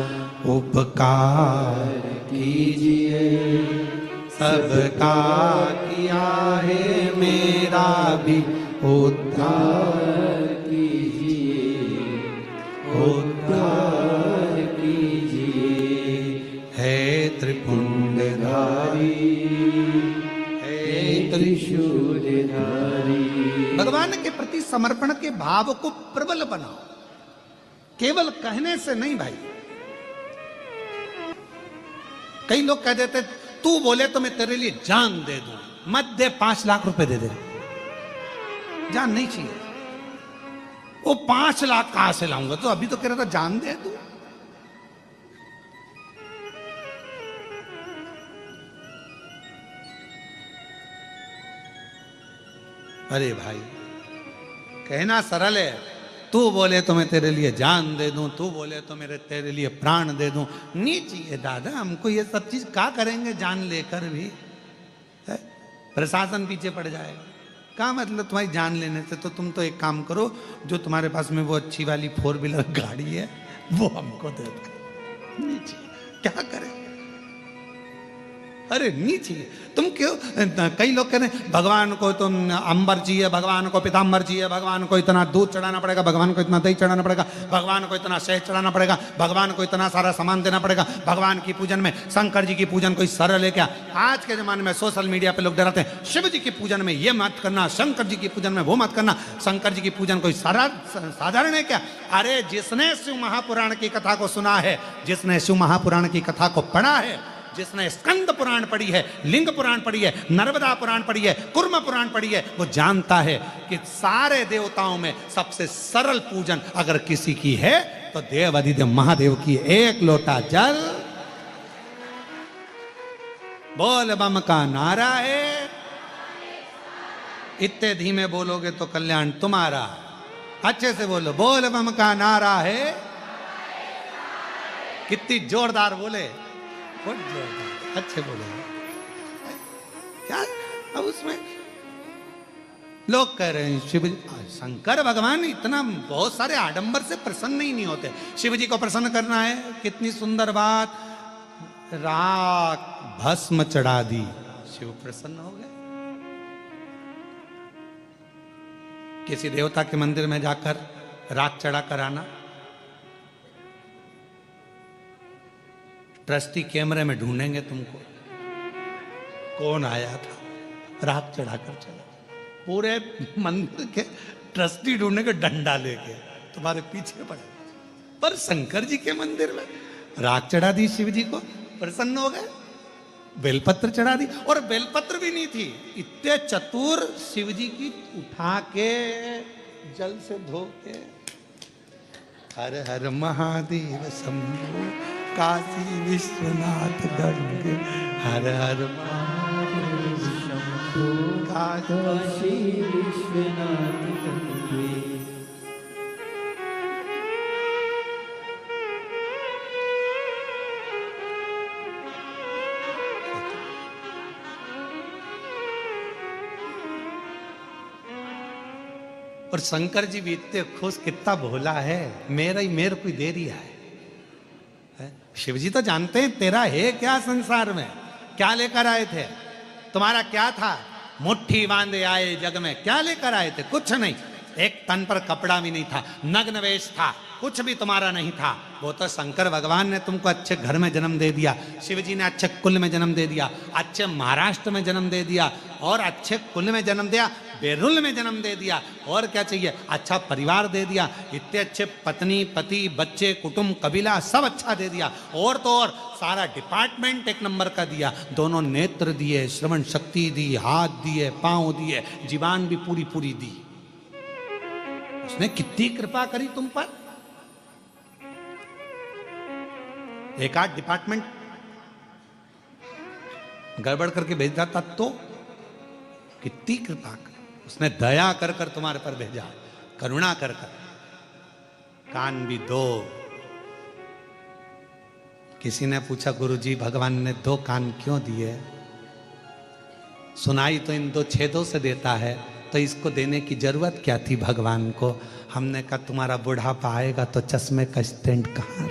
उपकार कीजिए सबका किया है मेरा भी उद्धार कीजिए उद्धार कीजिए। है त्रिपुंडधारी है त्रिशूलधारी। भगवान के प्रति समर्पण के भाव को प्रबल बनाओ, केवल कहने से नहीं भाई। कई लोग कह देते तू बोले तो मैं तेरे लिए जान दे दूं, मत दे 5 लाख रुपए दे दे। जान नहीं चाहिए। वो 5 लाख कहां से लाऊंगा? तो अभी तो कह रहा था जान दे दूं। अरे भाई कहना सरल है, तू बोले तो मैं तेरे लिए जान दे दूं, तू बोले तो मेरे तेरे लिए प्राण दे दूं। नहीं चाहिए दादा, हमको ये सब चीज क्या करेंगे जान लेकर भी? है? प्रशासन पीछे पड़ जाएगा। क्या मतलब तुम्हारी जान लेने से? तो तुम तो एक काम करो, जो तुम्हारे पास में वो अच्छी वाली 4 व्हीलर गाड़ी है वो हमको दे दो। नहीं चाहिए, क्या करें? अरे नहीं चाहिए। तुम क्यों? कई लोग कह रहे हैं भगवान को तुम अंबर चाहिए, भगवान को पीताम्बर चाहिए, भगवान को इतना दूध चढ़ाना पड़ेगा, भगवान को इतना दही चढ़ाना पड़ेगा, भगवान को इतना शहद चढ़ाना पड़ेगा, भगवान को इतना सारा सामान देना पड़ेगा। भगवान की पूजन में शंकर जी की पूजन कोई सरल है क्या? आज के जमाने में सोशल मीडिया पे लोग डराते हैं शिव जी की पूजन में ये मत करना, शंकर जी की पूजन में वो मत करना। शंकर जी की पूजन कोई साधारण है क्या? अरे जिसने शिव महापुराण की कथा को सुना है, जिसने शिव महापुराण की कथा को पढ़ा है, जिसने स्कंद पुराण पढ़ी है, लिंग पुराण पढ़ी है, नर्मदा पुराण पढ़ी है, कुर्म पुराण पढ़ी है, वो जानता है कि सारे देवताओं में सबसे सरल पूजन अगर किसी की है तो देव अधिदेव महादेव की। 1 लोटा जल, बोल बम का नारा है। इतने धीमे बोलोगे तो कल्याण तुम्हारा। अच्छे से बोलो, बोल बम का नारा है। कितनी जोरदार बोले, अच्छे बोले क्या? अब उसमें लोग कह रहे हैं शिव शंकर भगवान इतना बहुत सारे आडंबर से प्रसन्न ही नहीं होते। शिव जी को प्रसन्न करना है, कितनी सुंदर बात, राख भस्म चढ़ा दी, शिव प्रसन्न हो गए। किसी देवता के मंदिर में जाकर राख चढ़ा कर आना, ट्रस्टी कैमरे में ढूंढेंगे तुमको कौन आया था, राख चढ़ाकर चला। पूरे मंदिर के ट्रस्टी ढूंढेंगे डंडा लेके, तुम्हारे पीछे पड़े। पर शंकर जी के मंदिर में राख चढ़ा दी, शिव जी को प्रसन्न हो गए। बेलपत्र चढ़ा दी, और बेलपत्र भी नहीं थी, इतने चतुर शिव जी की उठा के जल से धो के हर हर महादेव शंभो काशी विश्वनाथ गंगे, हर हर महादेव शंभो काशी विश्वनाथ गंगे। और शंकर जी भी इतने खुश, कितना भोला है, मेरा ही मेरे को दे दिया है। शिव जी तो जानते हैं तेरा है क्या संसार में, क्या लेकर आए थे, तुम्हारा क्या था, मुट्ठी बांधे आए जग में, क्या लेकर आए थे? कुछ नहीं, एक तन पर कपड़ा भी नहीं था, नग्न वेश था, कुछ भी तुम्हारा नहीं था। वो तो शंकर भगवान ने तुमको अच्छे घर में जन्म दे दिया, शिव जी ने अच्छे कुल में जन्म दे दिया, अच्छे महाराष्ट्र में जन्म दे दिया, और अच्छे कुल में जन्म दिया, बेरुल में जन्म दे दिया, और क्या चाहिए, अच्छा परिवार दे दिया, इतने अच्छे पत्नी पति बच्चे कुटुंब कबीला सब अच्छा दे दिया, और तो और सारा डिपार्टमेंट एक नंबर का दिया, दोनों नेत्र दिए, श्रवण शक्ति दी, हाथ दिए, पांव दिए, जीवान भी पूरी पूरी दी। उसने कितनी कृपा करी तुम पर। एक आध डिपार्टमेंट गड़बड़ करके भेजा था तो कितनी कृपा कर, उसने दया कर कर तुम्हारे पर भेजा, करुणा कर कर। कान भी दो। किसी ने पूछा गुरुजी भगवान ने दो कान क्यों दिए? सुनाई तो इन दो छेदों से देता है, तो इसको देने की जरूरत क्या थी भगवान को? हमने कहा तुम्हारा बुढ़ापा आएगा तो चश्मे का स्टैंड कहां?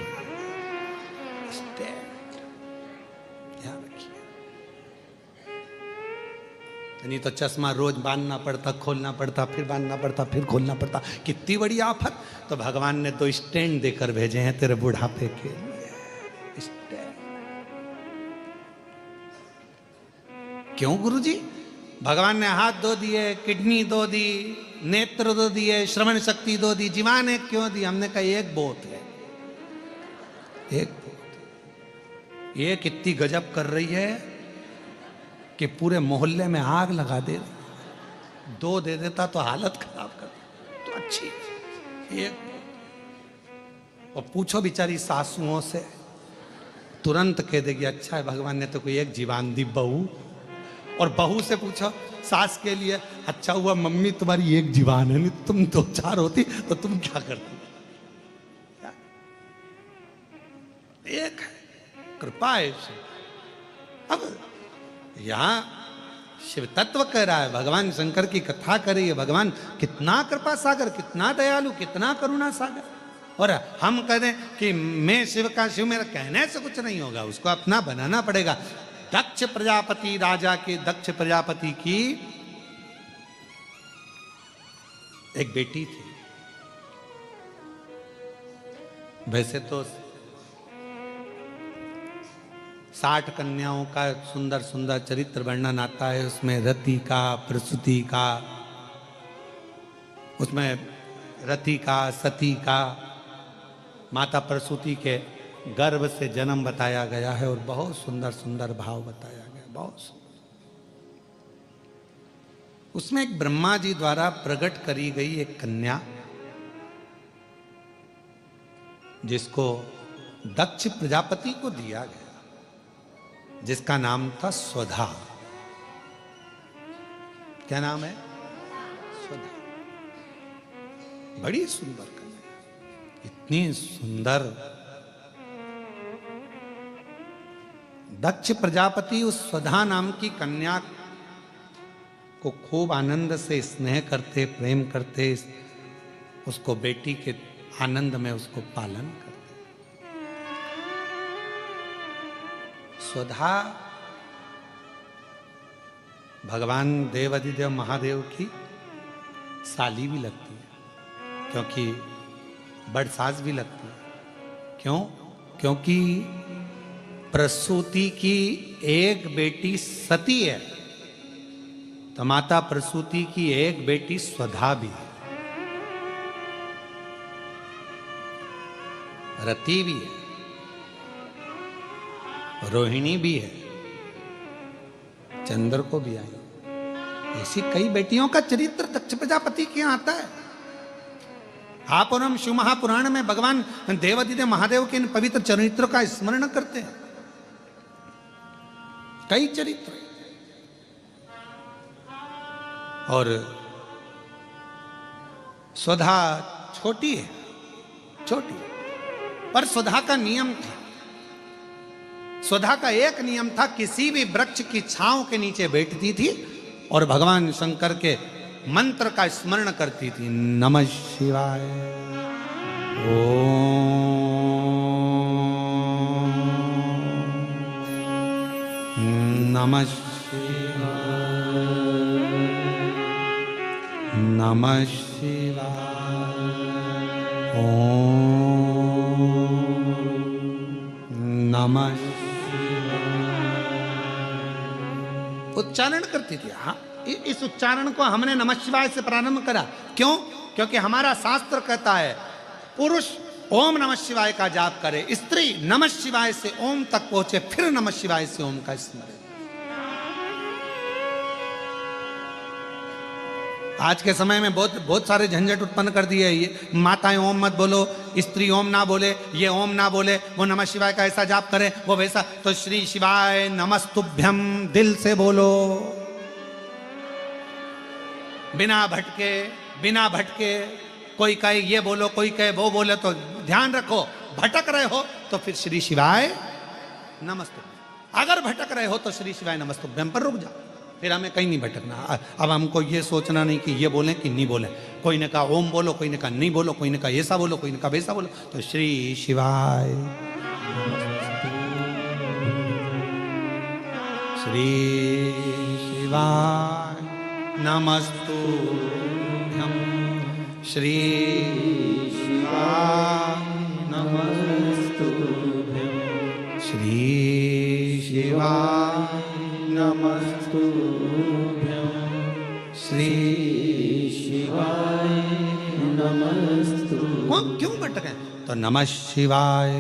नहीं तो चश्मा रोज बांधना पड़ता, खोलना पड़ता, फिर बांधना पड़ता, फिर खोलना पड़ता, कितनी बड़ी आफत। तो भगवान ने दो स्टैंड देकर भेजे हैं तेरे बुढ़ापे के लिए। स्टैंड क्यों गुरुजी? भगवान ने हाथ दो दिए, किडनी दो दी, नेत्र दो दिए, श्रवण शक्ति दो दी, जीवान एक क्यों दी? हमने कहा एक बहुत है, एक बहुत। ये कितनी गजब कर रही है कि पूरे मोहल्ले में आग लगा दे। दो दे देता तो हालत खराब कर, तो अच्छी एक। और पूछो बेचारी सासुओं से, तुरंत कह देगी अच्छा है भगवान ने तो कोई एक जीवान दी बहू। और बहू से पूछो सास के लिए, अच्छा हुआ मम्मी तुम्हारी एक जीवान है, नहीं तुम दो चार होती तो तुम क्या करती? एक कृपा है। अब यहां शिव तत्व कह रहा है, भगवान शंकर की कथा कर रही है, भगवान कितना कृपा सागर, कितना दयालु, कितना करुणा सागर। और हम कहें कि मैं शिव का शिव, मेरा कहने से कुछ नहीं होगा, उसको अपना बनाना पड़ेगा। दक्ष प्रजापति, राजा के दक्ष प्रजापति की एक बेटी थी। वैसे तो 60 कन्याओं का सुंदर सुंदर चरित्र वर्णन आता है, उसमें रति का, प्रसूति का, उसमें रति का, सती का, माता प्रसूति के गर्भ से जन्म बताया गया है, और बहुत सुंदर सुंदर भाव बताया गया, बहुत सुंदर। उसमें एक ब्रह्मा जी द्वारा प्रकट करी गई एक कन्या, जिसको दक्ष प्रजापति को दिया गया, जिसका नाम था स्वधा। क्या नाम है? स्वधा। बड़ी सुंदर कन्या, इतनी सुंदर। दक्ष प्रजापति उस स्वधा नाम की कन्या को खूब आनंद से स्नेह करते, प्रेम करते, उसको बेटी के आनंद में उसको पालन करते। स्वधा भगवान देवाधिदेव महादेव की साली भी लगती है, क्योंकि बड़ सास भी लगती है। क्यों? क्योंकि प्रसूति की एक बेटी सती है, तो माता प्रसूति की एक बेटी स्वधा भी है, रति भी है, रोहिणी भी है, चंद्र को भी आई। ऐसी कई बेटियों का चरित्र दक्ष प्रजापति के यहाँ आता है। आप और हम शिव महापुराण में भगवान देवाधिदेव महादेव के इन पवित्र चरित्रों का स्मरण करते हैं। कई चरित्र। और स्वधा छोटी है, छोटी, पर स्वधा का नियम था। स्वधा का एक नियम था, किसी भी वृक्ष की छांव के नीचे बैठती थी और भगवान शंकर के मंत्र का स्मरण करती थी। नमः शिवाय, ओम नमः शिवाय, नमः शिवाय, नमः उच्चारण करती थी। हाँ, इस उच्चारण को हमने नमः शिवाय से प्रारंभ करा। क्यों? क्योंकि हमारा शास्त्र कहता है पुरुष ओम नमः शिवाय का जाप करे, स्त्री नमः शिवाय से ओम तक पहुंचे, फिर नमः शिवाय से ओम का स्मरण। आज के समय में बहुत सारे झंझट उत्पन्न कर दिए। ये माताएं ओम मत बोलो, स्त्री ओम ना बोले, ये ओम ना बोले, वो नमः शिवाय का ऐसा जाप करे, वो वैसा। तो श्री शिवाय नमस्तुभ्यम दिल से बोलो, बिना भटके। कोई कहे ये बोलो, कोई कहे वो बोले, तो ध्यान रखो भटक रहे हो तो फिर श्री शिवाय नमस्तुभ्यम। अगर भटक रहे हो तो श्री शिवाय नमस्तुभ्यम पर रुक जाओ, फिर हमें कहीं नहीं भटकना। अब हमको ये सोचना नहीं कि ये बोलें कि नहीं बोलें। कोई ने कहा ओम बोलो, कोई ने कहा नहीं बोलो, कोई ने कहा ऐसा बोलो, कोई ने कहा वैसा बोलो। तो श्री शिवाय नमस्तुभ्यम, श्री शिवाय नमस्तुभ्यं श्री शिवाय नमस्तुभ्यं श्री शिवाय नमस्तुभ्यं। कौन क्यों भटके? तो नमः शिवाय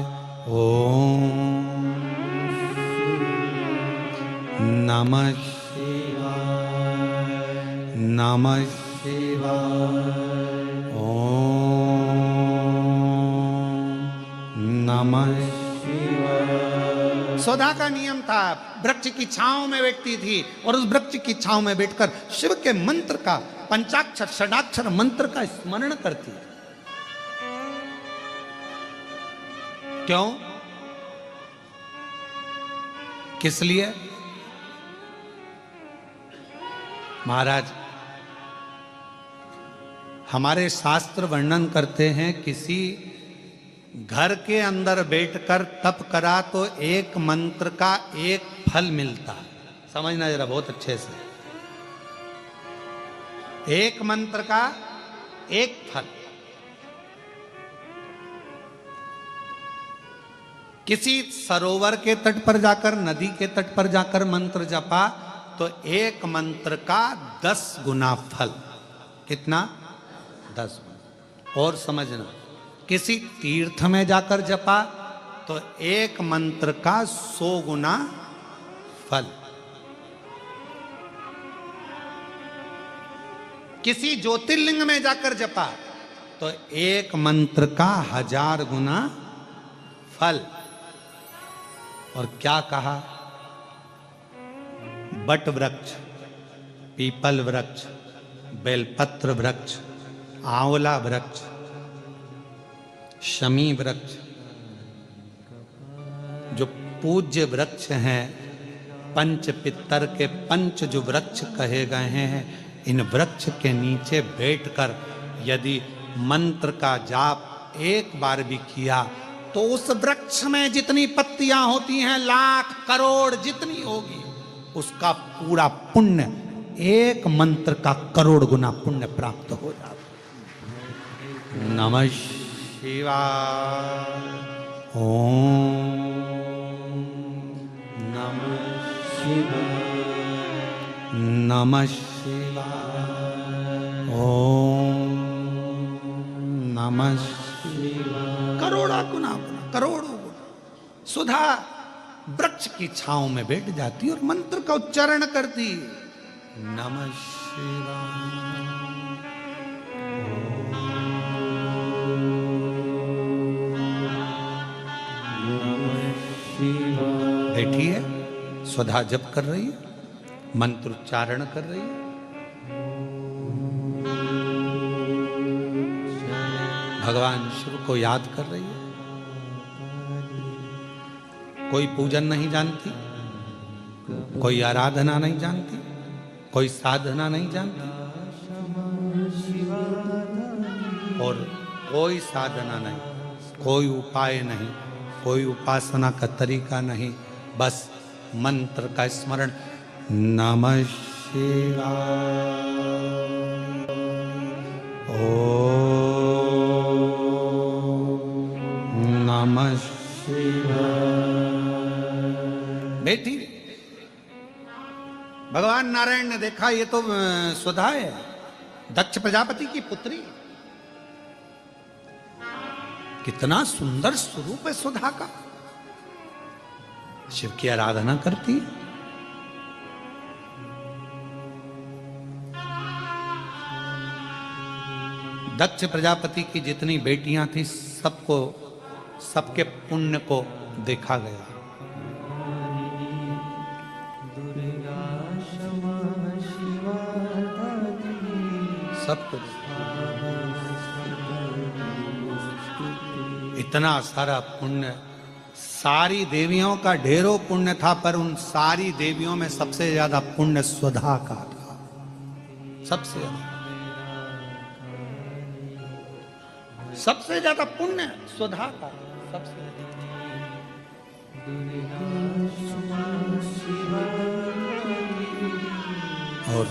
ओम नमः शिवाय नमः शिवाय ओम नमः शिवाय। सुधा का नियम था, वृक्ष की छांव में बैठती थी और उस वृक्ष की छांव में बैठकर शिव के मंत्र का, पंचाक्षर षडाक्षर मंत्र का स्मरण करती। क्यों? किस लिए? महाराज, हमारे शास्त्र वर्णन करते हैं किसी घर के अंदर बैठकर तप करा तो एक मंत्र का एक फल मिलता है। समझना जरा बहुत अच्छे से, एक मंत्र का एक फल। किसी सरोवर के तट पर जाकर, नदी के तट पर जाकर मंत्र जपा तो एक मंत्र का 10 गुना फल। कितना? 10 गुना। और समझना, किसी तीर्थ में जाकर जपा तो एक मंत्र का 100 गुना फल। किसी ज्योतिर्लिंग में जाकर जपा तो एक मंत्र का 1000 गुना फल। और क्या कहा? बट वृक्ष, पीपल वृक्ष, बेलपत्र वृक्ष, आंवला वृक्ष, शमी वृक्ष, जो पूज्य वृक्ष हैं, पंच पितर के पंच जो वृक्ष कहे गए हैं, इन वृक्ष के नीचे बैठकर यदि मंत्र का जाप एक बार भी किया तो उस वृक्ष में जितनी पत्तियां होती हैं, लाख करोड़ जितनी होगी, उसका पूरा पुण्य एक मंत्र का करोड़ गुना पुण्य प्राप्त हो जाता। नमः शिवाय ओम नमः शिवाय नमः शिवाय ओम नमः शिवाय। करोड़ा गुना, करोड़ों गुना सुधा वृक्ष की छांव में बैठ जाती और मंत्र का उच्चारण करती। नमः शिवाय बैठी है, सुधा जप कर रही है, मंत्र उच्चारण कर रही है। भगवान शिव को याद कर रही है। कोई पूजन नहीं जानती, कोई आराधना नहीं जानती, कोई साधना नहीं जानती, और कोई साधना नहीं, कोई उपाय नहीं, कोई उपासना का तरीका नहीं, बस मंत्र का स्मरण। नमः शिवाय ओम नमः बेटी, भगवान नारायण ने देखा ये तो सुधा है, दक्ष प्रजापति की पुत्री। कितना सुंदर स्वरूप है सुधा का। शिव की आराधना करती है। दक्ष प्रजापति की जितनी बेटियां थी सबको, सबके पुण्य को देखा गया। सबको इतना सारा पुण्य, सारी देवियों का ढेरों पुण्य था, पर उन सारी देवियों में सबसे ज्यादा पुण्य सुधा का था। सबसे ज्यादा पुण्य सुधा का। सबसे और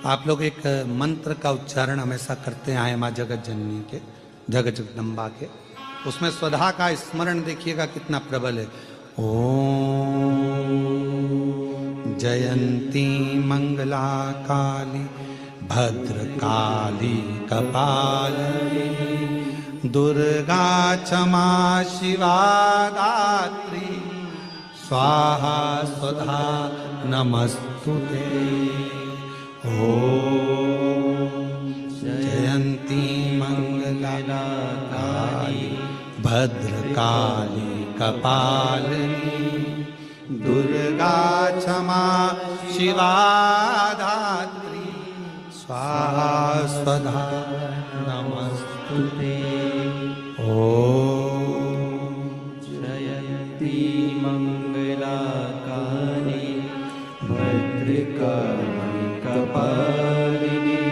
आप लोग एक मंत्र का उच्चारण हमेशा करते आए मां जगत जननी के, जगत जगदम्बा के। उसमें सुधा का स्मरण देखिएगा कितना प्रबल है। ओम जयंती मंगला काली भद्रकाली कपालिनी दुर्गा क्षमा शिवा दात्री स्वाहा स्वधा नमस्तुते। ओम जयंती मंगला काली भद्रकाली कपालिनी दुर्गा क्षमा शिवा धात्री स्वाहा स्वधा नमस्तुते। ओम जयंती मंगला काली भद्रकाली कपालिनी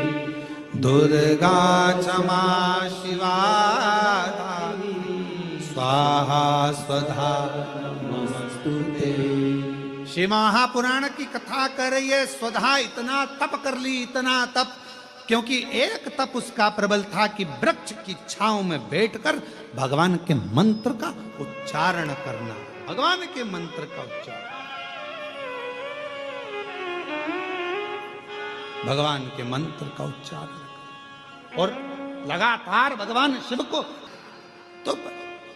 दुर्गा क्षमा शिवा धात्री स्वाहा स्वधा नमस्तुते। श्री महापुराण की कथा कर रही है। स्वधा इतना तप कर ली, इतना तप, क्योंकि एक तप उसका प्रबल था कि वृक्ष की छांव में बैठकर भगवान के मंत्र का उच्चारण करना। भगवान के मंत्र का उच्चारण, भगवान के मंत्र का उच्चारण। और लगातार भगवान शिव को तो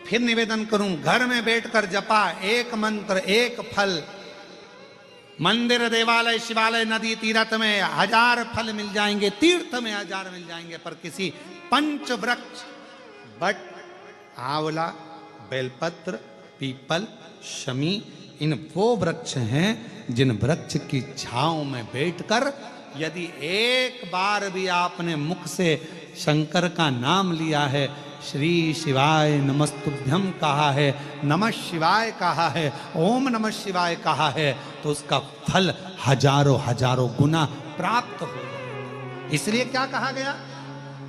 फिर निवेदन करूं, घर में बैठकर जपा एक मंत्र एक फल, मंदिर देवालय शिवालय नदी तीर्थ में 1000 फल मिल जाएंगे, तीर्थ में 1000 मिल जाएंगे, पर किसी पंच वृक्ष बट आंवला बेलपत्र पीपल शमी, इन वो वृक्ष हैं जिन वृक्ष की छांव में बैठकर यदि एक बार भी आपने मुख से शंकर का नाम लिया है, श्री शिवाय नमस्तुभ्यम कहा है, नमः शिवाय कहा है, ओम नमः शिवाय कहा है, तो उसका फल हजारों हजारों गुना प्राप्त हो। इसलिए क्या कहा गया,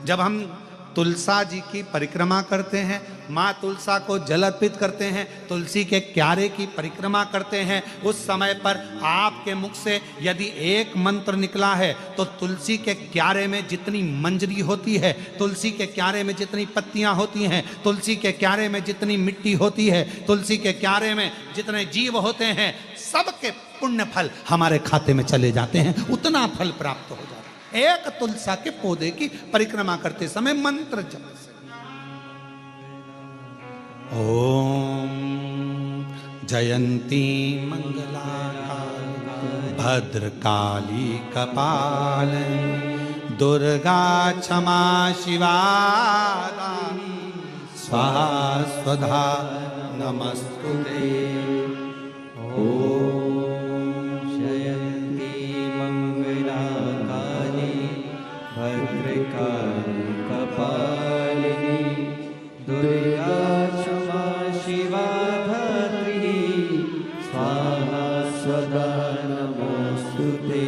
जब हम तुलसा जी की परिक्रमा करते हैं, माँ तुलसा को जल अर्पित करते हैं, तुलसी के क्यारे की परिक्रमा करते हैं, उस समय पर आपके मुख से यदि एक मंत्र निकला है तो तुलसी के क्यारे में जितनी मंजरी होती है, तुलसी के क्यारे में जितनी पत्तियां होती हैं, तुलसी के क्यारे में जितनी मिट्टी होती है, तुलसी के क्यारे में जितने जीव होते हैं, सबके पुण्य फल हमारे खाते में चले जाते हैं। उतना फल प्राप्त हो जाता है एक तुलसा के पौधे की परिक्रमा करते समय मंत्र जप से। ओम जयंती मंगला भद्रकाली कपालिनी दुर्गा क्षमा शिवा स्वाहा स्वधा नमस्तुते। कपालिनी दुर्गा क्षमा शिवा धात्री स्वाहा स्वधा नमस्तुते।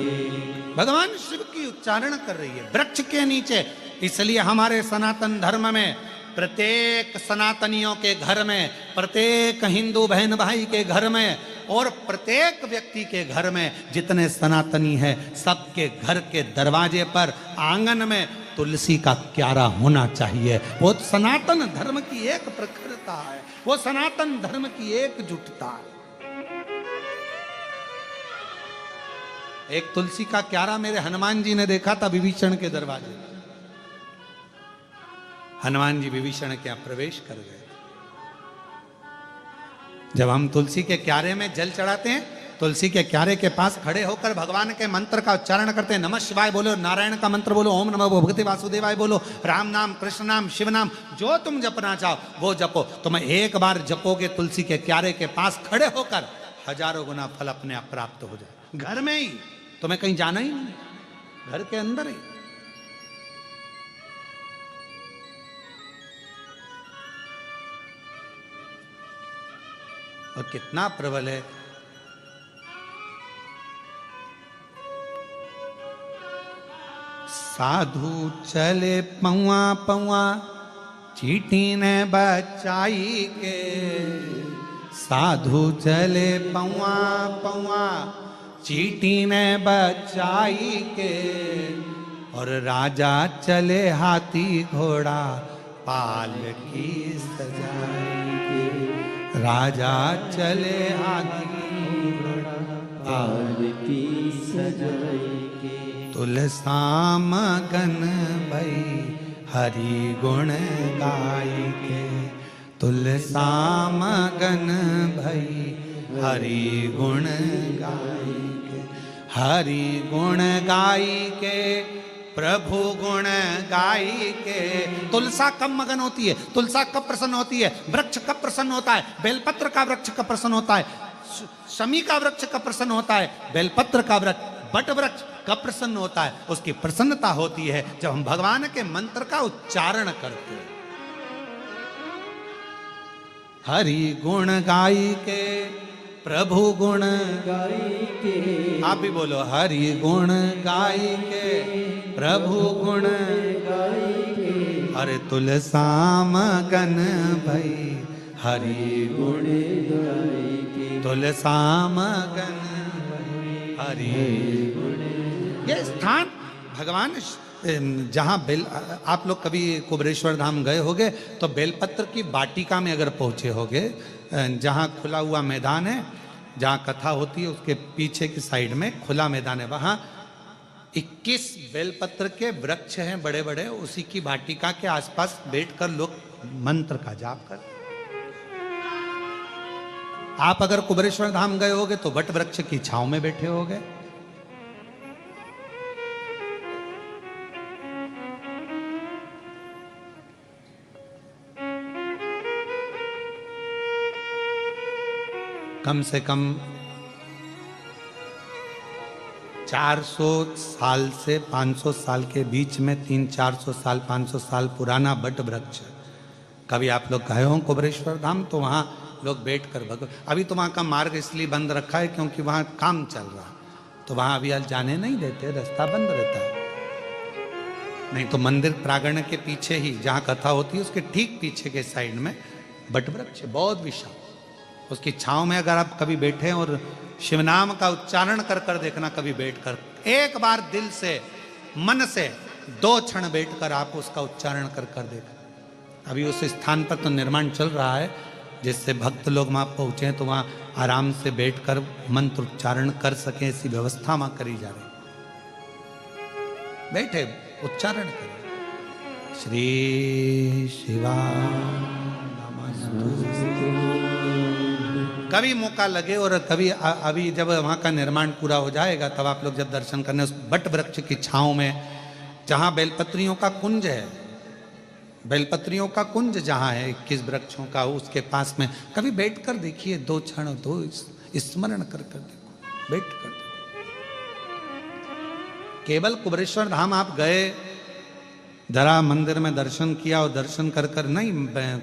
भगवान शिव की उच्चारण कर रही है वृक्ष के नीचे। इसलिए हमारे सनातन धर्म में प्रत्येक सनातनियों के घर में, प्रत्येक हिंदू बहन भाई के घर में और प्रत्येक व्यक्ति के घर में जितने सनातनी हैं, सबके घर के दरवाजे पर, आंगन में तुलसी का क्यारा होना चाहिए। वो सनातन धर्म की एक प्रखरता है, वो सनातन धर्म की एकजुटता है। एक तुलसी का क्यारा मेरे हनुमान जी ने देखा था विभीषण के दरवाजे। हनुमान जी विभीषण के यहां प्रवेश कर गए। जब हम तुलसी के क्यारे में जल चढ़ाते हैं, तुलसी के क्यारे के पास खड़े होकर भगवान के मंत्र का उच्चारण करते हैं। नमः शिवाय बोलो, नारायण का मंत्र बोलो, ओम नमः भगवते वासुदेवाय बोलो, राम नाम, कृष्ण नाम, शिव नाम, जो तुम जपना चाहो वो जपो। तुम एक बार जपोगे तुलसी के क्यारे के पास खड़े होकर, हजारों गुना फल अपने आप प्राप्त हो जाए। घर में ही, तुम्हें कहीं जाना ही नहीं, घर के अंदर ही। और कितना प्रबल है। साधु चले पौआ पौआ, चींटी ने बचाई के। साधु चले पौआ पौआ, चींटी ने बचाई के। और राजा चले हाथी घोड़ा, पालकी सजाई के। राजा चले हाथी घोड़ा, पालकी सजाई के। तुलसाम गन भई, हरि गुण गाई के। तुलसाम गन भई, हरि गुण गाई के। हरि गुण गाई के, प्रभु गुण गाई के। तुलसा कब मगन होती है, तुलसा कब प्रसन्न होती है, वृक्ष कब प्रसन्न होता है, बेलपत्र का वृक्ष कब प्रसन्न होता है, शमी का वृक्ष कब प्रसन्न होता है, बेलपत्र का वृक्ष, बट वृक्ष कब प्रसन्न होता है। उसकी प्रसन्नता होती है जब हम भगवान के मंत्र का उच्चारण करते हैं। हरि गुण गाई के, प्रभु गुण गाई के। आप भी बोलो, हरि गुण गाई के, प्रभु गुण गाई के। अरे तुलसाम गन भई, हरि गुण गाई के। तुलसाम गन हरि। ये स्थान भगवान जहाँ बेल, आप लोग कभी कुबरेश्वर धाम गए होगे तो बेलपत्र की वाटिका में अगर पहुँचे होगे, जहाँ खुला हुआ मैदान है, जहाँ कथा होती है उसके पीछे की साइड में खुला मैदान है, वहाँ 21 बेलपत्र के वृक्ष हैं बड़े बड़े। उसी की वाटिका के आसपास बैठकर लोग मंत्र का जाप कर। आप अगर कुबरेश्वर धाम गए होगे तो वट वृक्ष की छांव में बैठे होगे। कम से कम 400 साल से 500 साल के बीच में 300-400 साल 500 साल पुराना बट वृक्ष। कभी आप लोग गए हो कुबरेश्वर धाम तो वहाँ लोग बैठकर अभी तो वहाँ का मार्ग इसलिए बंद रखा है क्योंकि वहाँ काम चल रहा, तो वहाँ अभी जाने नहीं देते, रास्ता बंद रहता है। नहीं तो मंदिर प्रांगण के पीछे ही जहाँ कथा होती है उसके ठीक पीछे के साइड में बट वृक्ष बहुत विशाल, उसकी छांव में अगर आप कभी बैठे और शिवनाम का उच्चारण कर कर देखना, कभी बैठकर एक बार दिल से मन से 2 क्षण बैठकर आप उसका उच्चारण कर कर देखना। अभी उस स्थान पर तो निर्माण चल रहा है जिससे भक्त लोग वहाँ पहुँचे तो वहाँ आराम से बैठकर मंत्र उच्चारण कर सकें, ऐसी व्यवस्था वहाँ करी जा रही। बैठे उच्चारण करें, श्री शिवा कभी मौका लगे। और कभी अभी जब वहाँ का निर्माण पूरा हो जाएगा तब आप लोग जब दर्शन करने उस बट वृक्ष की छांव में, जहाँ बेलपत्रियों का कुंज है, बेलपत्रियों का कुंज जहाँ है 21 वृक्षों का, उसके पास में कभी बैठ कर देखिए, 2 क्षण 2 स्मरण कर कर देखो, बैठ कर। केवल कुबरेश्वर धाम आप गए, जरा मंदिर में दर्शन किया और दर्शन कर कर नहीं,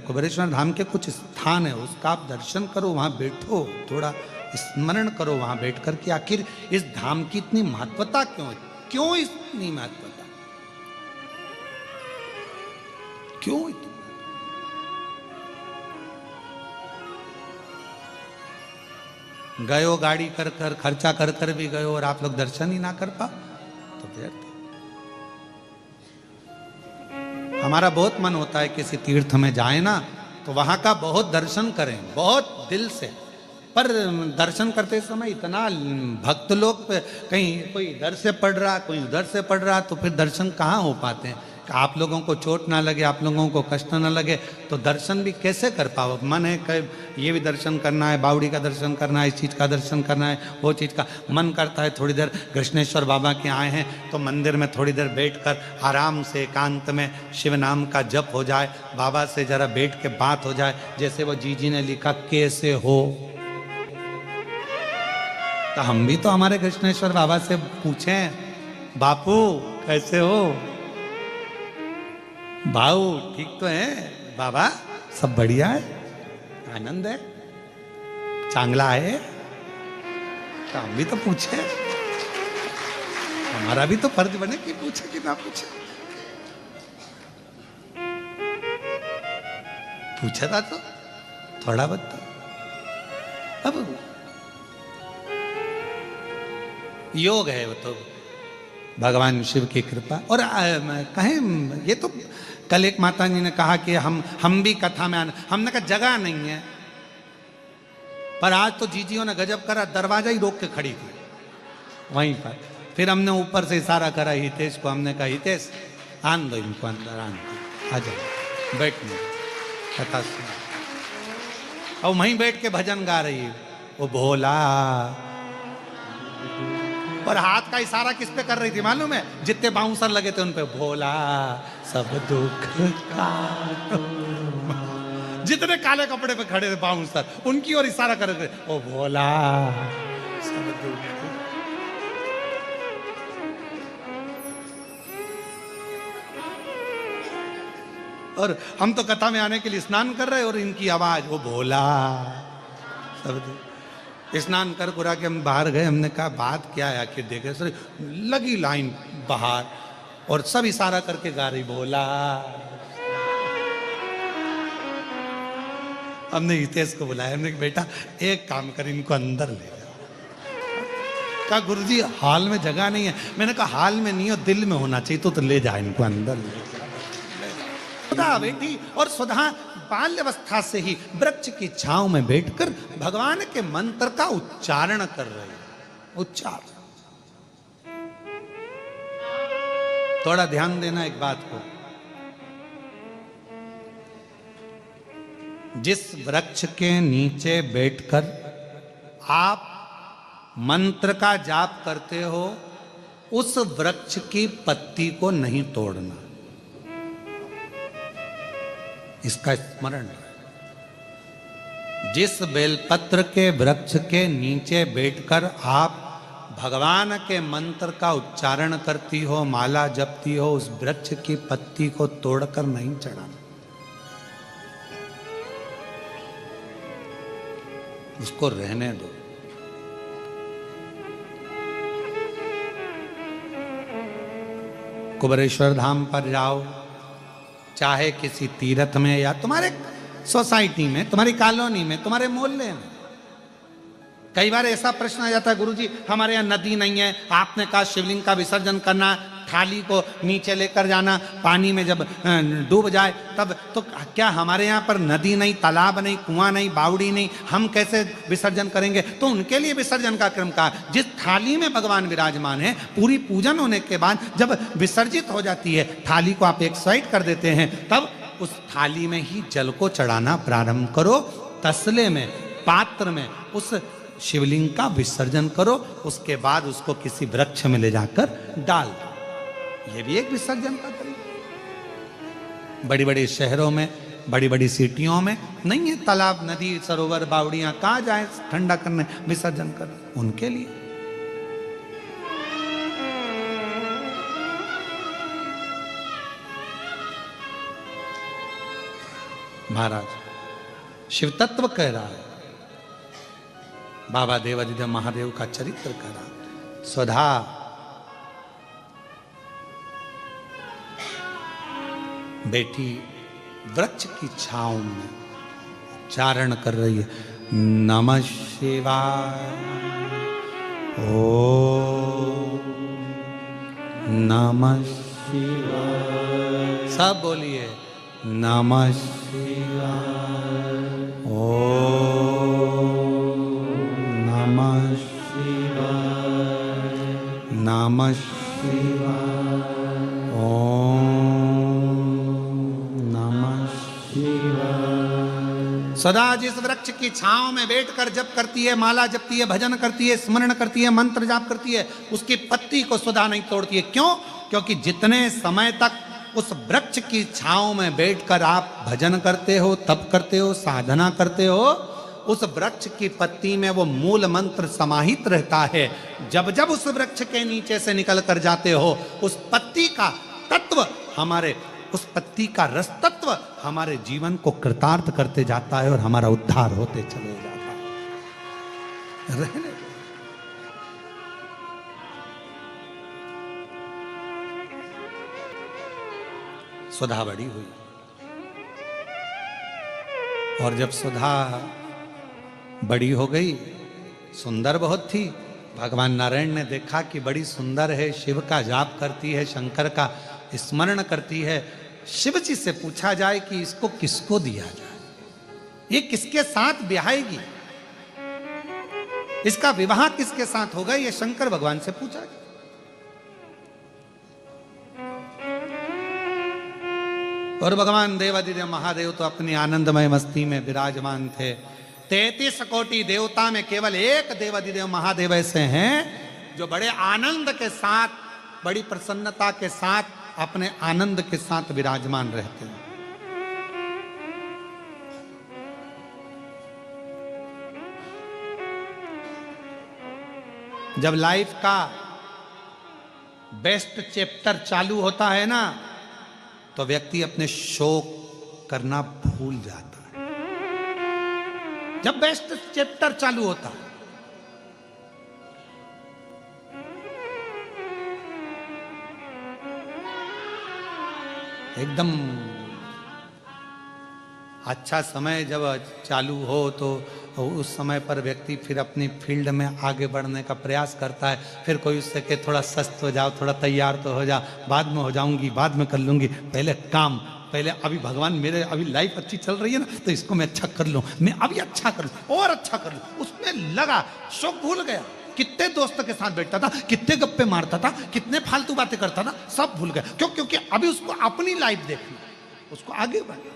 कुबरेश्वर धाम के कुछ स्थान है उसका आप दर्शन करो, वहाँ बैठो, थोड़ा स्मरण करो वहाँ बैठ कर कि आखिर इस धाम की इतनी महत्वता क्यों है, क्यों इतनी महत्वता, क्यों इतनी। गए हो गाड़ी कर कर, खर्चा कर कर भी गए और आप लोग दर्शन ही ना कर पाओ तो व्यर्थ। हमारा बहुत मन होता है किसी तीर्थ में जाए ना, तो वहाँ का बहुत दर्शन करें, बहुत दिल से। पर दर्शन करते समय इतना भक्त लोग, कहीं कोई इधर से पढ़ रहा, कोई उधर से पढ़ रहा, तो फिर दर्शन कहाँ हो पाते हैं। आप लोगों को चोट ना लगे, आप लोगों को कष्ट ना लगे, तो दर्शन भी कैसे कर पाओ। मन है कि ये भी दर्शन करना है, बावड़ी का दर्शन करना है, इस चीज़ का दर्शन करना है, वो चीज़ का मन करता है। थोड़ी देर कृष्णेश्वर बाबा के आए हैं तो मंदिर में थोड़ी देर बैठकर आराम से एकांत में शिव नाम का जप हो जाए, बाबा से जरा बैठ के बात हो जाए। जैसे वो जी ने लिखा, कैसे हो, तो हम भी तो हमारे कृष्णेश्वर बाबा से पूछें, बापू कैसे हो, भाऊ ठीक तो है, बाबा सब बढ़िया है, आनंद है, चांगला है। तो हम भी तो पूछे, हमारा भी तो फर्ज बने कि पूछे कि ना पूछे। पूछा था तो थोड़ा बहुत तो। अब योग है वो तो भगवान शिव की कृपा। और कहें, ये तो कल एक माता जी ने कहा कि हम भी कथा में आना, हमने कहा जगह नहीं है। पर आज तो जीजियों ने गजब करा, दरवाजा ही रोक के खड़ी थी वहीं पर। फिर हमने ऊपर से इशारा करा हितेश को, हमने कहा हितेश आन दो इनको अंदर, आन दो, आ जाओ बैठने कथा सुनो। और वहीं बैठ के भजन गा रही है, वो भोला। और हाथ का इशारा किस पे कर रही थी मालूम है, जितने बाउंसर लगे थे उन पे, भोला सब दुख का। जितने काले कपड़े पे खड़े थे बाउंसर, उनकी ओर इशारा कर रहे थे, ओ भोला सब दुख। और हम तो कथा में आने के लिए स्नान कर रहे, और इनकी आवाज, वो भोला सब दुख। स्नान कर कुरा के हम बाहर गए, हमने कहा बात क्या है आखिर, देखे सर लगी लाइन बाहर, और सब इशारा करके गा रही, भोला। हमने हितेश को बुलाया, हमने कहा बेटा एक काम कर, इनको अंदर ले जाओ। कहा गुरुजी हाल में जगह नहीं है। मैंने कहा हाल में नहीं हो, दिल में होना चाहिए, तो ले जा इनको अंदर ले जा। सुधा बेटी, और सुधा बाल्यावस्था से ही वृक्ष की छांव में बैठकर भगवान के मंत्र का उच्चारण कर रही है। उच्चारण, थोड़ा ध्यान देना एक बात को, जिस वृक्ष के नीचे बैठकर आप मंत्र का जाप करते हो, उस वृक्ष की पत्ती को नहीं तोड़ना, इसका स्मरण। जिस बेलपत्र के वृक्ष के नीचे बैठकर आप भगवान के मंत्र का उच्चारण करती हो, माला जपती हो, उस वृक्ष की पत्ती को तोड़कर नहीं चढ़ाना, उसको रहने दो। कुबेरेश्वर धाम पर जाओ, चाहे किसी तीर्थ में या तुम्हारे सोसाइटी में, तुम्हारी कॉलोनी में, तुम्हारे मोहल्ले में, कई बार ऐसा प्रश्न आ जाता है, गुरुजी हमारे यहाँ नदी नहीं है, आपने कहा शिवलिंग का विसर्जन करना, थाली को नीचे लेकर जाना, पानी में जब डूब जाए तब, तो क्या हमारे यहाँ पर नदी नहीं, तालाब नहीं, कुआं नहीं, बावड़ी नहीं, हम कैसे विसर्जन करेंगे। तो उनके लिए विसर्जन का क्रम कहा, जिस थाली में भगवान विराजमान है, पूरी पूजन होने के बाद जब विसर्जित हो जाती है, थाली को आप एक साइड कर देते हैं, तब उस थाली में ही जल को चढ़ाना प्रारंभ करो। तसले में, पात्र में उस शिवलिंग का विसर्जन करो, उसके बाद उसको किसी वृक्ष में ले जाकर डाल दो। यह भी एक विसर्जन का तरीका। बड़ी बड़ी शहरों में, बड़ी बड़ी सिटियों में नहीं है तालाब, नदी, सरोवर, बावड़ियां, कहाँ जाए ठंडा करने, विसर्जन करने, उनके लिए। महाराज शिव तत्व कह रहा है, बाबा देवादिदेव महादेव का चरित्र कह रहा। स्वधा बेटी वृक्ष की छांव में उच्चारण कर रही है, नमः शिवाय, ओ नमः शिवाय, सब बोलिए नमः शिवाय। ओम नमः शिवाय। नमः शिवाय। ओम नमः शिवाय। सदा जिस वृक्ष की छांव में बैठकर जप करती है, माला जपती है, भजन करती है, स्मरण करती है, मंत्र जाप करती है, उसकी पत्ती को सुधा नहीं तोड़ती है। क्यों? क्योंकि जितने समय तक उस वृक्ष की छांव में बैठकर आप भजन करते हो, तप करते हो, साधना करते हो, उस वृक्ष की पत्ती में वो मूल मंत्र समाहित रहता है। जब जब उस वृक्ष के नीचे से निकल कर जाते हो, उस पत्ती का तत्व हमारे, उस पत्ती का रस तत्व हमारे जीवन को कृतार्थ करते जाता है और हमारा उद्धार होते चले जाता है। रहने सुधा बड़ी हुई, और जब सुधा बड़ी हो गई, सुंदर बहुत थी। भगवान नारायण ने देखा कि बड़ी सुंदर है, शिव का जाप करती है, शंकर का स्मरण करती है। शिव जी से पूछा जाए कि इसको किसको दिया जाए, ये किसके साथ ब्याहेगी, इसका विवाह किसके साथ होगा, ये शंकर भगवान से पूछा गया। और भगवान देवादिदेव महादेव तो अपनी आनंदमय मस्ती में विराजमान थे। 33 कोटि देवता में केवल एक देवादिदेव महादेव ऐसे हैं जो बड़े आनंद के साथ, बड़ी प्रसन्नता के साथ, अपने आनंद के साथ विराजमान रहते हैं। जब लाइफ का बेस्ट चैप्टर चालू होता है ना, तो व्यक्ति अपने शोक करना भूल जाता है। जब बेस्ट चैप्टर चालू होता है, एकदम अच्छा समय जब चालू हो तो उस समय पर व्यक्ति फिर अपनी फील्ड में आगे बढ़ने का प्रयास करता है। फिर कोई उससे कहे थोड़ा सस्त हो जाओ, थोड़ा तैयार तो हो जा, बाद में हो जाऊंगी, बाद में कर लूंगी, पहले काम, पहले अभी भगवान मेरे, अभी लाइफ अच्छी चल रही है ना, तो इसको मैं अच्छा कर लूँ, मैं अभी अच्छा कर लूँ और अच्छा कर लूँ। उसमें लगा, शौक भूल गया। कितने दोस्तों के साथ बैठता था, कितने गप्पे मारता था, कितने फालतू बातें करता था, सब भूल गया। क्यों? क्योंकि अभी उसको अपनी लाइफ देखनी, उसको आगे बढ़ना।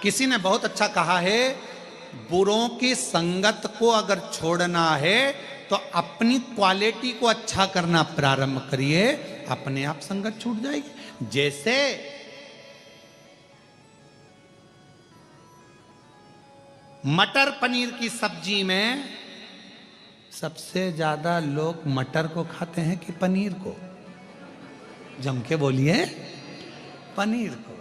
किसी ने बहुत अच्छा कहा है, बुरों की संगत को अगर छोड़ना है तो अपनी क्वालिटी को अच्छा करना प्रारंभ करिए, अपने आप संगत छूट जाएगी। जैसे मटर पनीर की सब्जी में सबसे ज्यादा लोग मटर को खाते हैं कि पनीर को? जम के बोलिए, पनीर को।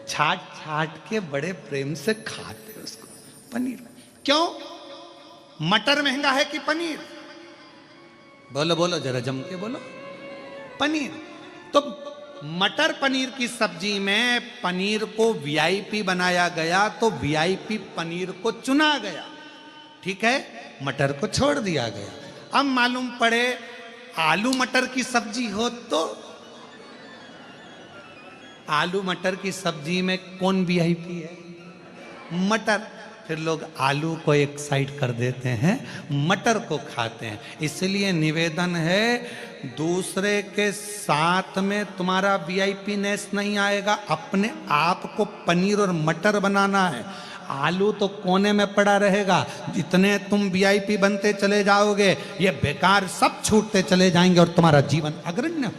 छाट छाट के बड़े प्रेम से खाते उसको, पनीर। क्यों? मटर महंगा है कि पनीर? बोलो बोलो, जरा जम के बोलो। पनीर। तो मटर पनीर की सब्जी में पनीर को वीआईपी बनाया गया, तो वीआईपी पनीर को चुना गया, ठीक है, मटर को छोड़ दिया गया। अब मालूम पड़े आलू मटर की सब्जी हो तो आलू मटर की सब्जी में कौन वीआईपी है? मटर। फिर लोग आलू को एक साइड कर देते हैं, मटर को खाते हैं। इसलिए निवेदन है, दूसरे के साथ में तुम्हारा वीआईपीनेस नहीं आएगा, अपने आप को पनीर और मटर बनाना है। आलू तो कोने में पड़ा रहेगा, जितने तुम वीआईपी बनते चले जाओगे, ये बेकार सब छूटते चले जाएंगे और तुम्हारा जीवन अग्रण्य हो।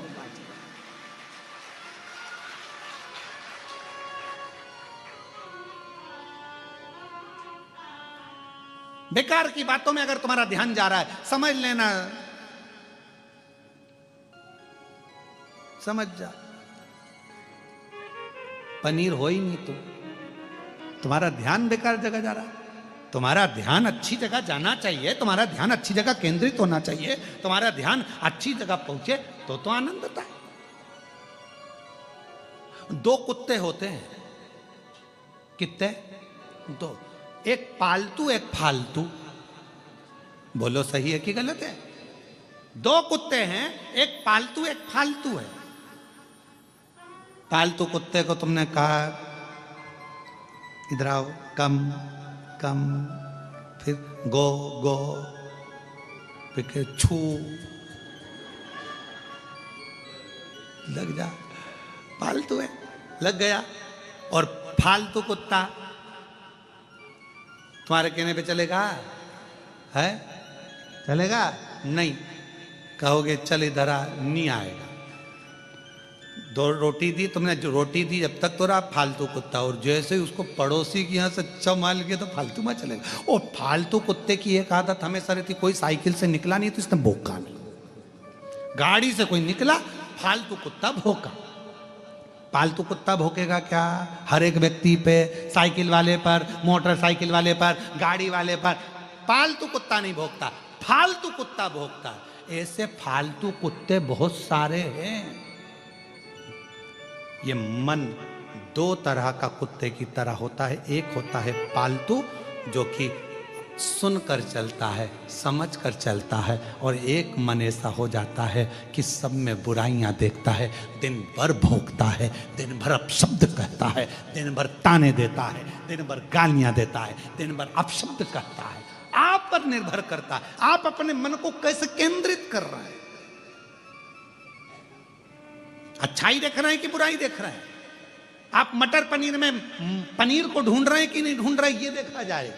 बेकार की बातों में अगर तुम्हारा ध्यान जा रहा है, समझ लेना, समझ जा, पनीर हो ही नहीं तुम्हारा ध्यान बेकार जगह जा रहा है। तुम्हारा ध्यान अच्छी जगह जाना चाहिए, तुम्हारा ध्यान अच्छी जगह केंद्रित होना चाहिए, तुम्हारा ध्यान अच्छी जगह पहुंचे तो आनंद आता है। दो कुत्ते होते हैं, कितने? दो, एक पालतू एक फालतू। बोलो सही है कि गलत है? दो कुत्ते हैं, एक पालतू एक फालतू है। पालतू कुत्ते को तुमने कहा इधर आओ, कम कम, फिर गो गो, फिर छू, लग जा, पालतू है, लग गया। और फालतू कुत्ता तुम्हारे कहने पे चलेगा? है? चलेगा नहीं। कहोगे चल इधर आ, नहीं आएगा। दो रोटी दी तुमने, जो रोटी दी जब तक तो रहा फालतू कुत्ता, और जैसे ही उसको पड़ोसी के यहाँ से अच्छा माल गया तो फालतू में चलेगा। और फालतू कुत्ते की एक आदत हमेशा रहती, कोई साइकिल से निकला नहीं तो इसने भौंका नहीं, गाड़ी से कोई निकला फालतू कुत्ता भौंका। पालतू कुत्ता भौंकेगा क्या? हर एक व्यक्ति पे, साइकिल वाले पर, मोटरसाइकिल वाले पर, गाड़ी वाले पर। पालतू कुत्ता नहीं भौंकता, फालतू कुत्ता भौंकता। ऐसे फालतू कुत्ते बहुत सारे हैं। ये मन दो तरह का कुत्ते की तरह होता है। एक होता है पालतू, जो कि सुनकर चलता है, समझ कर चलता है, और एक मन ऐसा हो जाता है कि सब में बुराइयां देखता है, दिन भर भौंकता है, दिन भर अपशब्द कहता है, दिन भर ताने देता है, दिन भर गालियां देता है, दिन भर अपशब्द कहता है। आप पर निर्भर करता है, आप अपने मन को कैसे केंद्रित कर रहे हैं। अच्छाई देख रहे हैं कि बुराई देख रहे हैं? आप मटर पनीर में पनीर को ढूंढ रहे हैं कि नहीं ढूंढ रहे हैं, ये देखा जाए।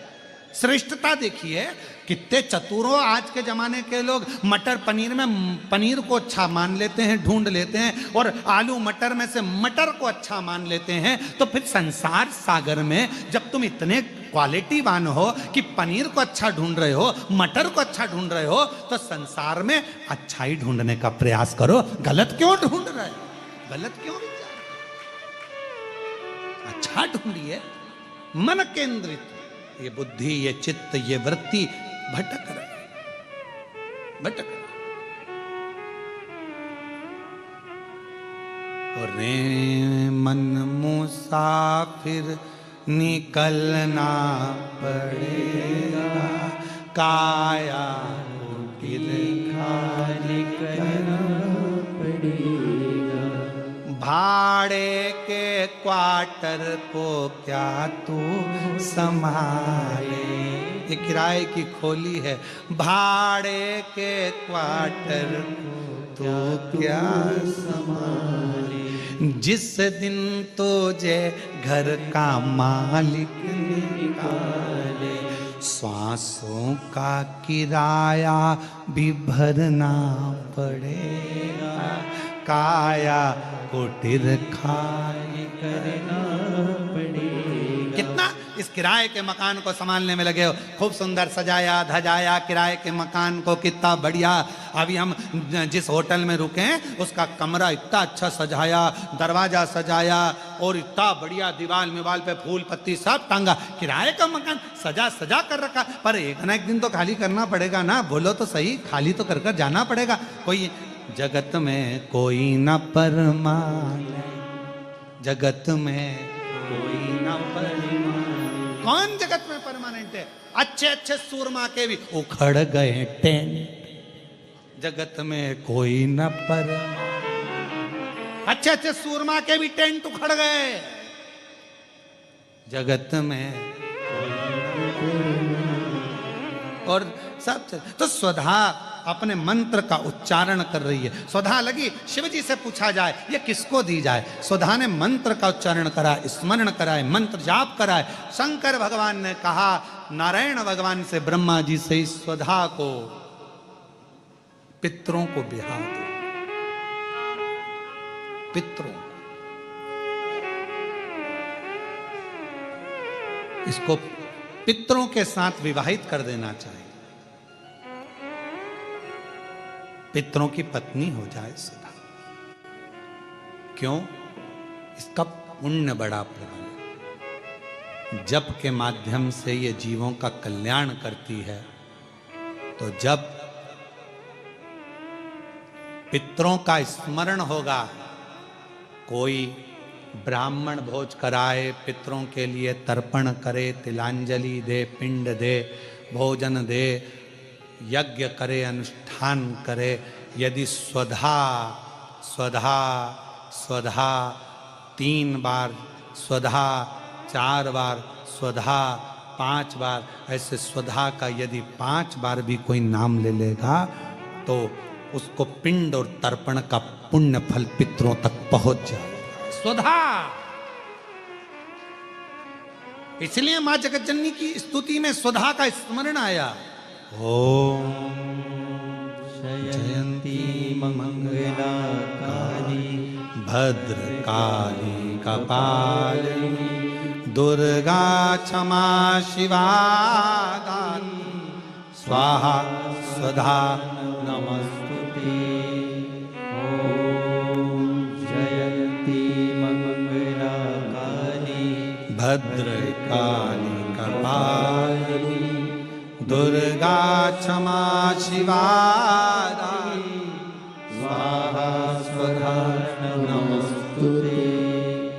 श्रेष्ठता देखिए, कितने चतुरों आज के जमाने के लोग मटर पनीर में पनीर को अच्छा मान लेते हैं, ढूंढ लेते हैं, और आलू मटर में से मटर को अच्छा मान लेते हैं। तो फिर संसार सागर में जब तुम इतने क्वालिटीवान हो कि पनीर को अच्छा ढूंढ रहे हो, मटर को अच्छा ढूंढ रहे हो, तो संसार में अच्छाई ढूंढने का प्रयास करो। गलत क्यों ढूंढ रहे हो? गलत क्यों विचार? अच्छा ढूंढिए। मन केंद्रित, ये बुद्धि, ये चित्त, ये वृत्ति भटक रहे, भटक रहे। और रे मन मुसाफिर निकलना पड़ेगा, काया कुटिल खाली करना पड़ेगा। भाड़े के क्वार्टर को क्या तू संभाले? ये किराए की खोली है। भाड़े के क्वार्टर को तो क्या संभाले? जिस दिन तुझे घर का मालिक निकाले, सांसों का किराया भी भरना पड़ेगा, काया कुटिर खाली करना पड़ेगा। कितना इस किराए के मकान को संभालने में लगे हो। खूब सुंदर सजाया धजाया किराए के मकान को, कितना बढ़िया। अभी हम जिस होटल में रुके हैं उसका कमरा इतना अच्छा सजाया, दरवाजा सजाया, और इतना बढ़िया दीवार मिवाल पे फूल पत्ती सब टांगा। किराए का मकान सजा सजा कर रखा, पर एक ना एक दिन तो खाली करना पड़ेगा ना। बोलो तो सही, खाली तो कर कर जाना पड़ेगा। कोई जगत में कोई न परमाने, जगत में कोई न परमाने। कौन जगत में परमानेंट है? अच्छे अच्छे सूरमा के भी उखड़ गए टेंट, जगत में कोई न परमानेंट। अच्छे अच्छे सूरमा के भी टेंट उखड़ गए, जगत में कोई न परमानेंट। और सब तो स्वधा अपने मंत्र का उच्चारण कर रही है। स्वधा लगी शिव जी से पूछा जाए ये किसको दी जाए। स्वधा ने मंत्र का उच्चारण करा, स्मरण कराए, मंत्र जाप कराए। शंकर भगवान ने कहा नारायण भगवान से, ब्रह्मा जी से, इस स्वधा को पितरों को बिहा दो, पितरों, इसको पितरों के साथ विवाहित कर देना चाहिए, पितरों की पत्नी हो जाए सदा। क्यों? इसका पुण्य बड़ा प्रबल है। जप के माध्यम से ये जीवों का कल्याण करती है। तो जब पितरों का स्मरण होगा, कोई ब्राह्मण भोज कराए, पितरों के लिए तर्पण करे, तिलांजलि दे, पिंड दे, भोजन दे, यज्ञ करे, अनुष्ठान करे, यदि स्वधा स्वधा स्वधा 3 बार, स्वधा 4 बार, स्वधा 5 बार, ऐसे स्वधा का यदि 5 बार भी कोई नाम ले लेगा तो उसको पिंड और तर्पण का पुण्य फल पितरों तक पहुंच जाएगा। स्वधा। इसलिए मां जगतजननी की स्तुति में स्वधा का स्मरण आया। ओम जयंती मंगलाकाली भद्रकाली कपालिनी दुर्गा क्षमा शिवा दानी स्वाहा स्वधा नमस्तुते। ओम जयंती मंगलाकाली भद्रकाली कपालिनी दुर्गा क्षमा शिवा दानी स्वाहा स्वधा नमस्तुते।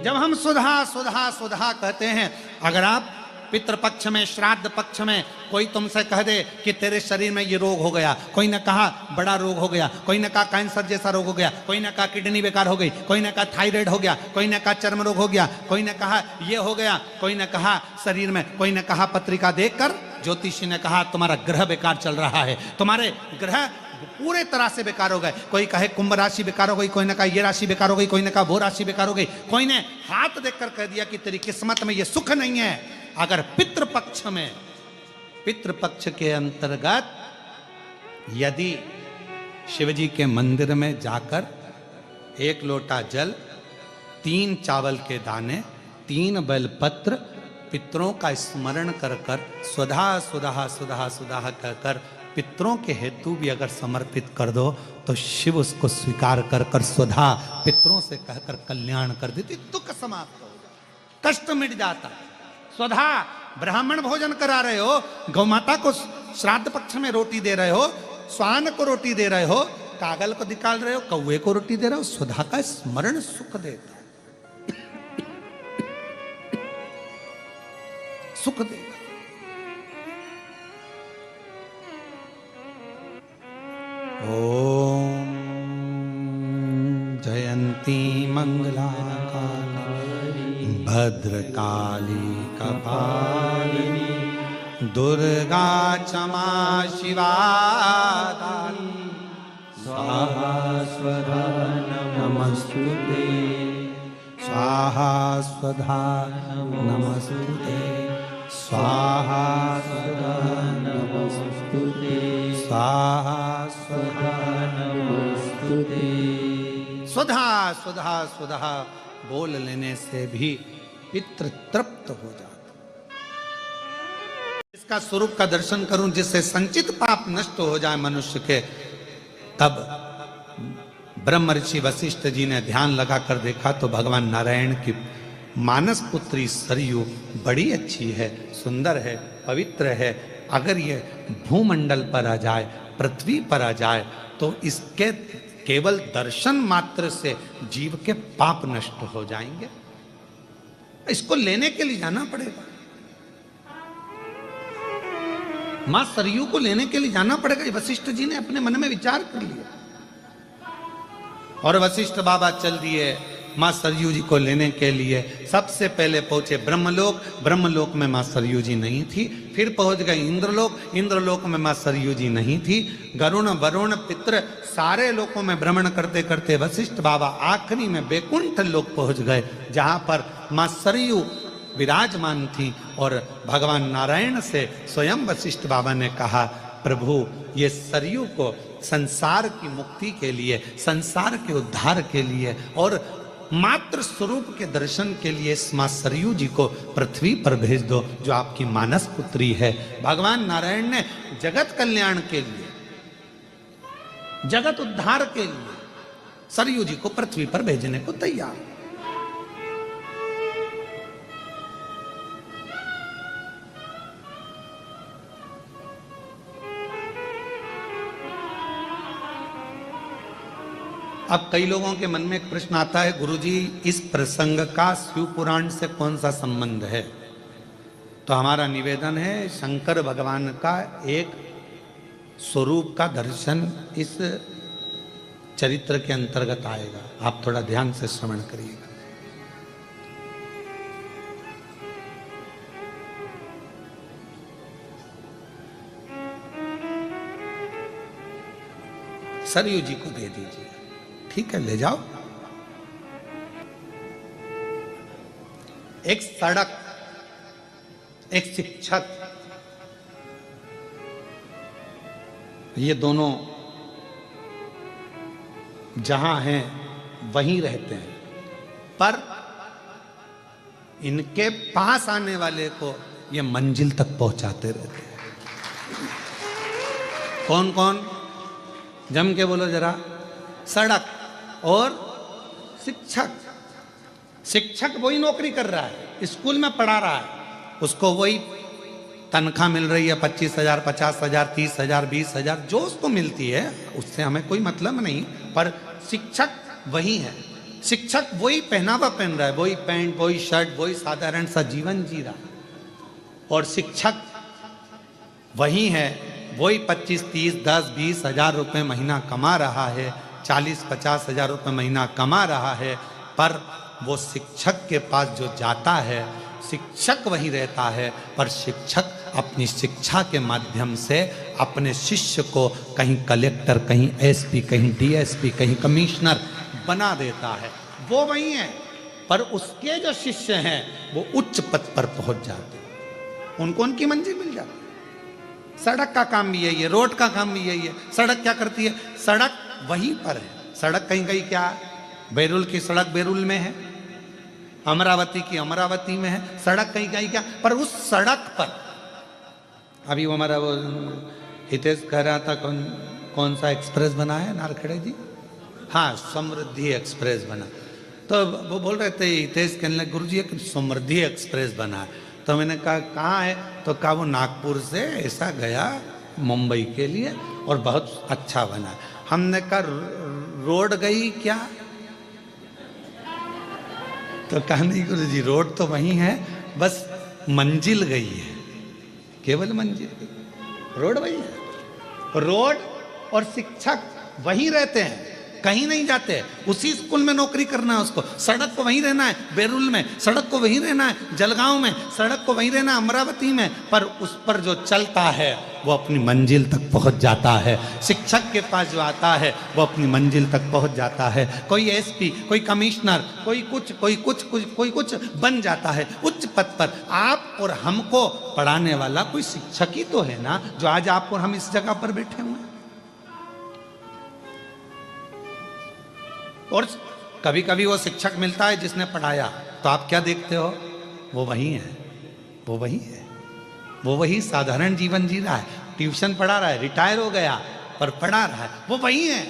जब हम सुधा सुधा सुधा कहते हैं, अगर आप पितृपक्ष में, श्राद्ध पक्ष में कोई तुमसे कह दे कि तेरे शरीर में ये रोग हो गया, कोई ने कहा बड़ा रोग हो गया, कोई ने कहा कैंसर जैसा रोग हो गया, कोई ने कहा किडनी बेकार हो गई, कोई ने कहा थायराइड हो गया, कोई ने कहा चर्म रोग हो गया, कोई ने कहा ये हो गया, कोई ने कहा शरीर में, कोई ने कहा पत्रिका देखकर ज्योतिषी ने कहा तुम्हारा ग्रह बेकार चल रहा है, तुम्हारे ग्रह पूरे तरह से बेकार हो गए। कोई कहे कुंभ राशि बेकार हो गई, कोई ने कहा ये राशि बेकार हो गई, कोई ने कहा वो राशि बेकार हो गई, कोई ने हाथ देखकर कह दिया कि तेरी किस्मत में ये सुख नहीं है। अगर पितृपक्ष में, पितृपक्ष के अंतर्गत यदि शिवजी के मंदिर में जाकर 1 लोटा जल, 3 चावल के दाने, 3 बेलपत्र पितरों का स्मरण कर कर स्वधा सुधा सुधा सुधा कहकर पितरों के हेतु भी अगर समर्पित कर दो तो शिव उसको स्वीकार कर कर स्वधा पितरों से कहकर कल्याण कर देती, दुख समाप्त हो जाता, कष्ट मिट जाता। स्वधा ब्राह्मण भोजन करा रहे हो, गौ माता को श्राद्ध पक्ष में रोटी दे रहे हो, स्वान को रोटी दे रहे हो, कागल को निकाल रहे हो, कौवे को रोटी दे रहे हो, स्वधा का स्मरण सुख देता, सुख देता। ओम जयंती मंगलाकाली भद्रकाली कपालिनी दुर्गा क्षमा शिवा दानी स्वाहा स्वधा नमस्तुते। स्वाहा स्वधा नमस्तुते। स्वाहा स्वधा नमस्तुते। स्वाहा स्वधा नमस्तुते। स्वधा स्वधा स्वधा बोल लेने से भी पितृ तृप्त हो जाता। इसका स्वरूप का दर्शन करूं जिससे संचित पाप नष्ट हो जाए मनुष्य के, तब ब्रह्म ऋषि वशिष्ठ जी ने ध्यान लगाकर देखा तो भगवान नारायण की मानस पुत्री सरयू बड़ी अच्छी है, सुंदर है, पवित्र है। अगर ये भूमंडल पर आ जाए, पृथ्वी पर आ जाए तो इसके केवल दर्शन मात्र से जीव के पाप नष्ट हो जाएंगे। इसको लेने के लिए जाना पड़ेगा, मां सरयू को लेने के लिए जाना पड़ेगा। वशिष्ठ जी ने अपने मन में विचार कर लिया और वशिष्ठ बाबा चल दिए मां सरयू जी को लेने के लिए। सबसे पहले पहुंचे ब्रह्मलोक, ब्रह्मलोक में मां सरयू जी नहीं थी। फिर पहुंच गए इंद्रलोक, इंद्रलोक में मां सरयू जी नहीं थी। गरुण वरुण पितृ सारे लोकों में भ्रमण करते करते वशिष्ठ बाबा आखिरी में बैकुंठ लोक पहुंच गए, जहां पर मां सरयू विराजमान थी। और भगवान नारायण से स्वयं वशिष्ठ बाबा ने कहा, प्रभु ये सरयू को संसार की मुक्ति के लिए, संसार के उद्धार के लिए और मात्र स्वरूप के दर्शन के लिए इस मां सरयू जी को पृथ्वी पर भेज दो, जो आपकी मानस पुत्री है। भगवान नारायण ने जगत कल्याण के लिए, जगत उद्धार के लिए सरयू जी को पृथ्वी पर भेजने को तैयार। अब कई लोगों के मन में एक प्रश्न आता है, गुरुजी इस प्रसंग का शिव पुराण से कौन सा संबंध है? तो हमारा निवेदन है, शंकर भगवान का एक स्वरूप का दर्शन इस चरित्र के अंतर्गत आएगा। आप थोड़ा ध्यान से श्रवण करिएगा। सरयू जी को दे दीजिए, ठीक है, ले जाओ। एक सड़क, एक शिक्षक, ये दोनों जहां हैं वहीं रहते हैं, पर इनके पास आने वाले को ये मंजिल तक पहुंचाते रहते हैं। कौन कौन? जम के बोलो जरा। सड़क और शिक्षक। शिक्षक वही नौकरी कर रहा है, स्कूल में पढ़ा रहा है, उसको वही तनख्वाह मिल रही है, 25,000, 50,000, 30,000, 20,000, जो उसको मिलती है, उससे हमें कोई मतलब नहीं। पर शिक्षक वही है। शिक्षक वही पहनावा पहन रहा है, वही पैंट, वही शर्ट, वही साधारण सा जीवन जी रहा है। और शिक्षक वही है, वही 25, 30, 10, 20 हजार रुपये महीना कमा रहा है, 40, 50 हजार रुपये महीना कमा रहा है। पर वो शिक्षक के पास जो जाता है, शिक्षक वही रहता है, पर शिक्षक अपनी शिक्षा के माध्यम से अपने शिष्य को कहीं कलेक्टर, कहीं एसपी, कहीं डीएसपी, कहीं कमिश्नर बना देता है। वो वही है, पर उसके जो शिष्य हैं वो उच्च पद पर पहुंच जाते हैं, उनको उनकी मंजिल मिल जाती है। सड़क का काम भी यही है, रोड का काम भी यही है। सड़क क्या करती है? सड़क वहीं पर है। सड़क कहीं कहीं क्या है? बैरुल की सड़क बैरुल में है, अमरावती की अमरावती में है। सड़क कहीं कहीं क्या, पर उस सड़क पर अभी वो हमारा वो हितेश कह रहा था, कौन सा एक्सप्रेस बना है नारखेड़े जी? हाँ, समृद्धि एक्सप्रेस बना। तो वो बोल रहे थे हितेश, कहने लगे गुरु जी एक समृद्धि एक्सप्रेस बना है। तो मैंने कहा कहाँ है? तो कहा वो नागपुर से ऐसा गया मुंबई के लिए और बहुत अच्छा बना। हमने कहा रोड गई क्या? तो कहा नहीं गुरु जी, रोड तो वही है, बस मंजिल गई है, केवल मंजिल गई, रोड वही है। रोड और शिक्षक वहीं रहते हैं, कहीं नहीं जाते। उसी स्कूल में नौकरी करना है उसको, सड़क को वहीं रहना है बैरुल में, सड़क को वहीं रहना है जलगांव में, सड़क को वहीं रहना है अमरावती में, पर उस पर जो चलता है वो अपनी मंजिल तक पहुंच जाता है। शिक्षक के पास जो आता है वो अपनी मंजिल तक पहुंच जाता है। कोई एसपी, कोई कमिश्नर, कोई कुछ बन जाता है उच्च पद पर। आप और हमको पढ़ाने वाला कोई शिक्षक ही तो है ना, जो आज आप और हम इस जगह पर बैठे हुए हैं। और कभी कभी वो शिक्षक मिलता है जिसने पढ़ाया, तो आप क्या देखते हो? वो वही है, वो वही है, वो वही साधारण जीवन जी रहा है, ट्यूशन पढ़ा रहा है, रिटायर हो गया पर पढ़ा रहा है, वो वही है।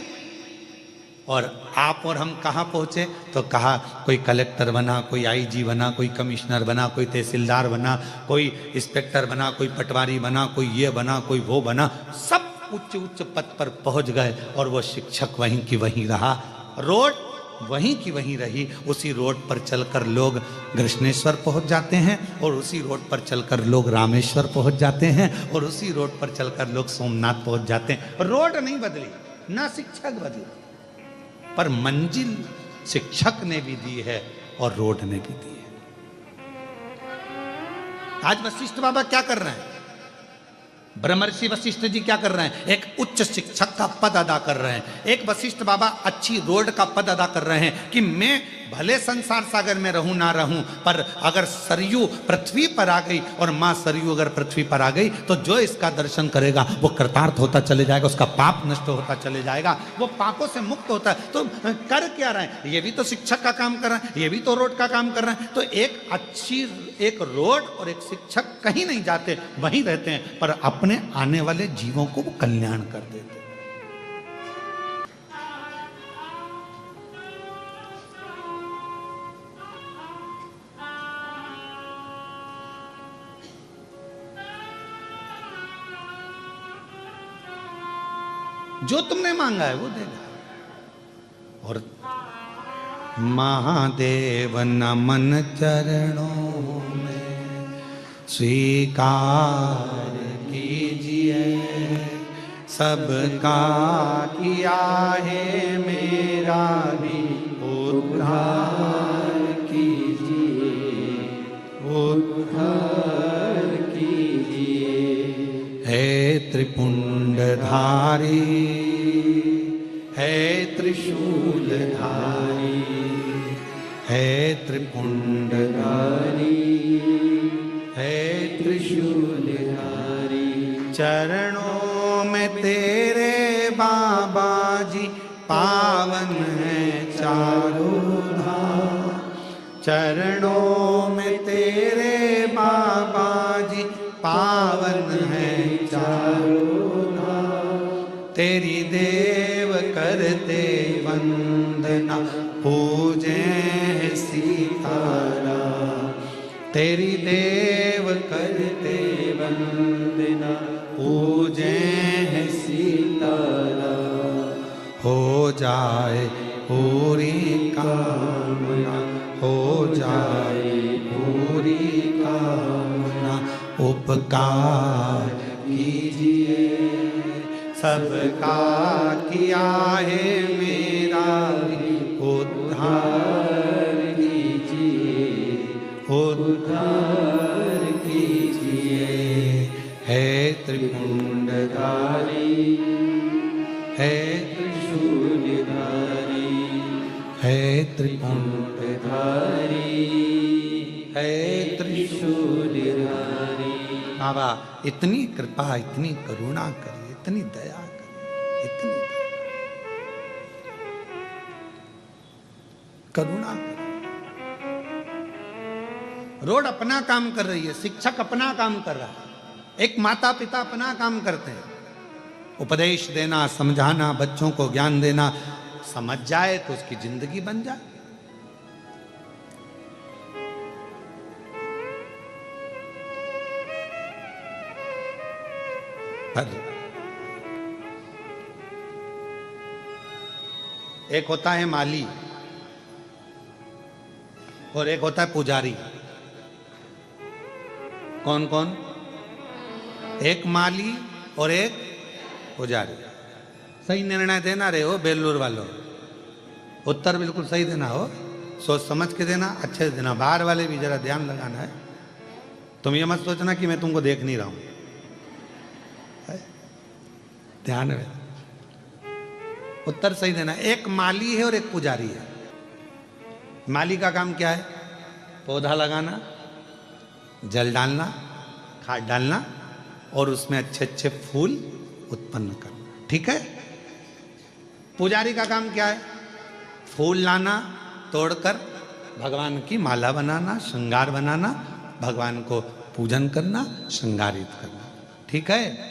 और आप और हम कहाँ पहुंचे? तो कहा कोई कलेक्टर बना, कोई आईजी बना, कोई कमिश्नर बना, कोई तहसीलदार बना, कोई इंस्पेक्टर बना, कोई पटवारी बना, कोई ये बना, कोई वो बना, सब उच्च उच्च पद पर पहुंच गए। और वो शिक्षक वहीं की वहीं रहा, रोड वहीं की वहीं रही। उसी रोड पर चलकर लोग कृष्णेश्वर पहुंच जाते हैं, और उसी रोड पर चलकर लोग रामेश्वर पहुंच जाते हैं, और उसी रोड पर चलकर लोग सोमनाथ पहुंच जाते हैं। रोड नहीं बदली, ना शिक्षक बदली, पर मंजिल शिक्षक ने भी दी है और रोड ने भी दी है। आज वशिष्ठ बाबा क्या कर रहे हैं? ब्रह्मर्षि वशिष्ठ जी क्या कर रहे हैं? एक उच्च शिक्षक का पद अदा कर रहे हैं। एक वशिष्ठ बाबा अच्छी रोड का पद अदा कर रहे हैं कि मैं भले संसार सागर में रहूं ना रहूं, पर अगर सरयू पृथ्वी पर आ गई और मां सरयू अगर पृथ्वी पर आ गई तो जो इसका दर्शन करेगा वो कृतार्थ होता चले जाएगा, उसका पाप नष्ट होता चले जाएगा, वो पापों से मुक्त होता है। तो कर क्या रहे हैं? ये भी तो शिक्षक का काम कर रहे हैं, ये भी तो रोड का काम कर रहे हैं। तो एक रोड और एक शिक्षक कहीं नहीं जाते, वहीं रहते हैं, पर अपने आने वाले जीवों को वो कल्याण कर देते हैं। जो तुमने मांगा है वो देगा। और महादेव नमन चरणों में स्वीकार कीजिए सबका किया है मेरा भी उद्धार कीजिए, उद्धार कीजिए। है त्रिपुंडधारी, है त्रिशूलधारी, है त्रिपुंडधारी, है त्रिशूलधारी। चरणों में तेरे बाबा जी पावन है चारों धाम। चरणों में तेरे बाबा जी पावन है चारों धाम। तेरी देव करते वंदना पूजे सीताराम। तेरी देव करते वंदना पूजे सीताराम। हो जाए पूरी कामना, हो जाए पूरी कामना। उपकार कीजिए, सबका किया है मेरा भी उद्धार कीजिए, उद्धार कीजिए। है त्रिपुंडधारी, है त्रिशूलधारी, है त्रिपुंडधारी, है त्रिशूलधारी। बाबा इतनी कृपा, इतनी करुणा करिए, इतनी दया करिए, इतनी करुणा करिए। रोड अपना काम कर रही है, शिक्षक अपना काम कर रहा है, एक माता पिता अपना काम करते हैं, उपदेश देना, समझाना, बच्चों को ज्ञान देना। समझ जाए तो उसकी जिंदगी बन जाए। पर एक होता है माली और एक होता है पुजारी। कौन कौन? एक माली और एक पुजारी। सही निर्णय देना रहे हो बेलूर वालों, उत्तर बिल्कुल सही देना हो, सोच समझ के देना, अच्छे से देना। बाहर वाले भी जरा ध्यान लगाना है। तुम ये मत सोचना कि मैं तुमको देख नहीं रहा हूं, ध्यान में उत्तर सही देना। एक माली है और एक पुजारी है। माली का काम क्या है? पौधा लगाना, जल डालना, खाद डालना और उसमें अच्छे अच्छे फूल उत्पन्न करना, ठीक है। पुजारी का काम क्या है? फूल लाना, तोड़कर भगवान की माला बनाना, श्रृंगार बनाना, भगवान को पूजन करना, श्रृंगारित करना, ठीक है।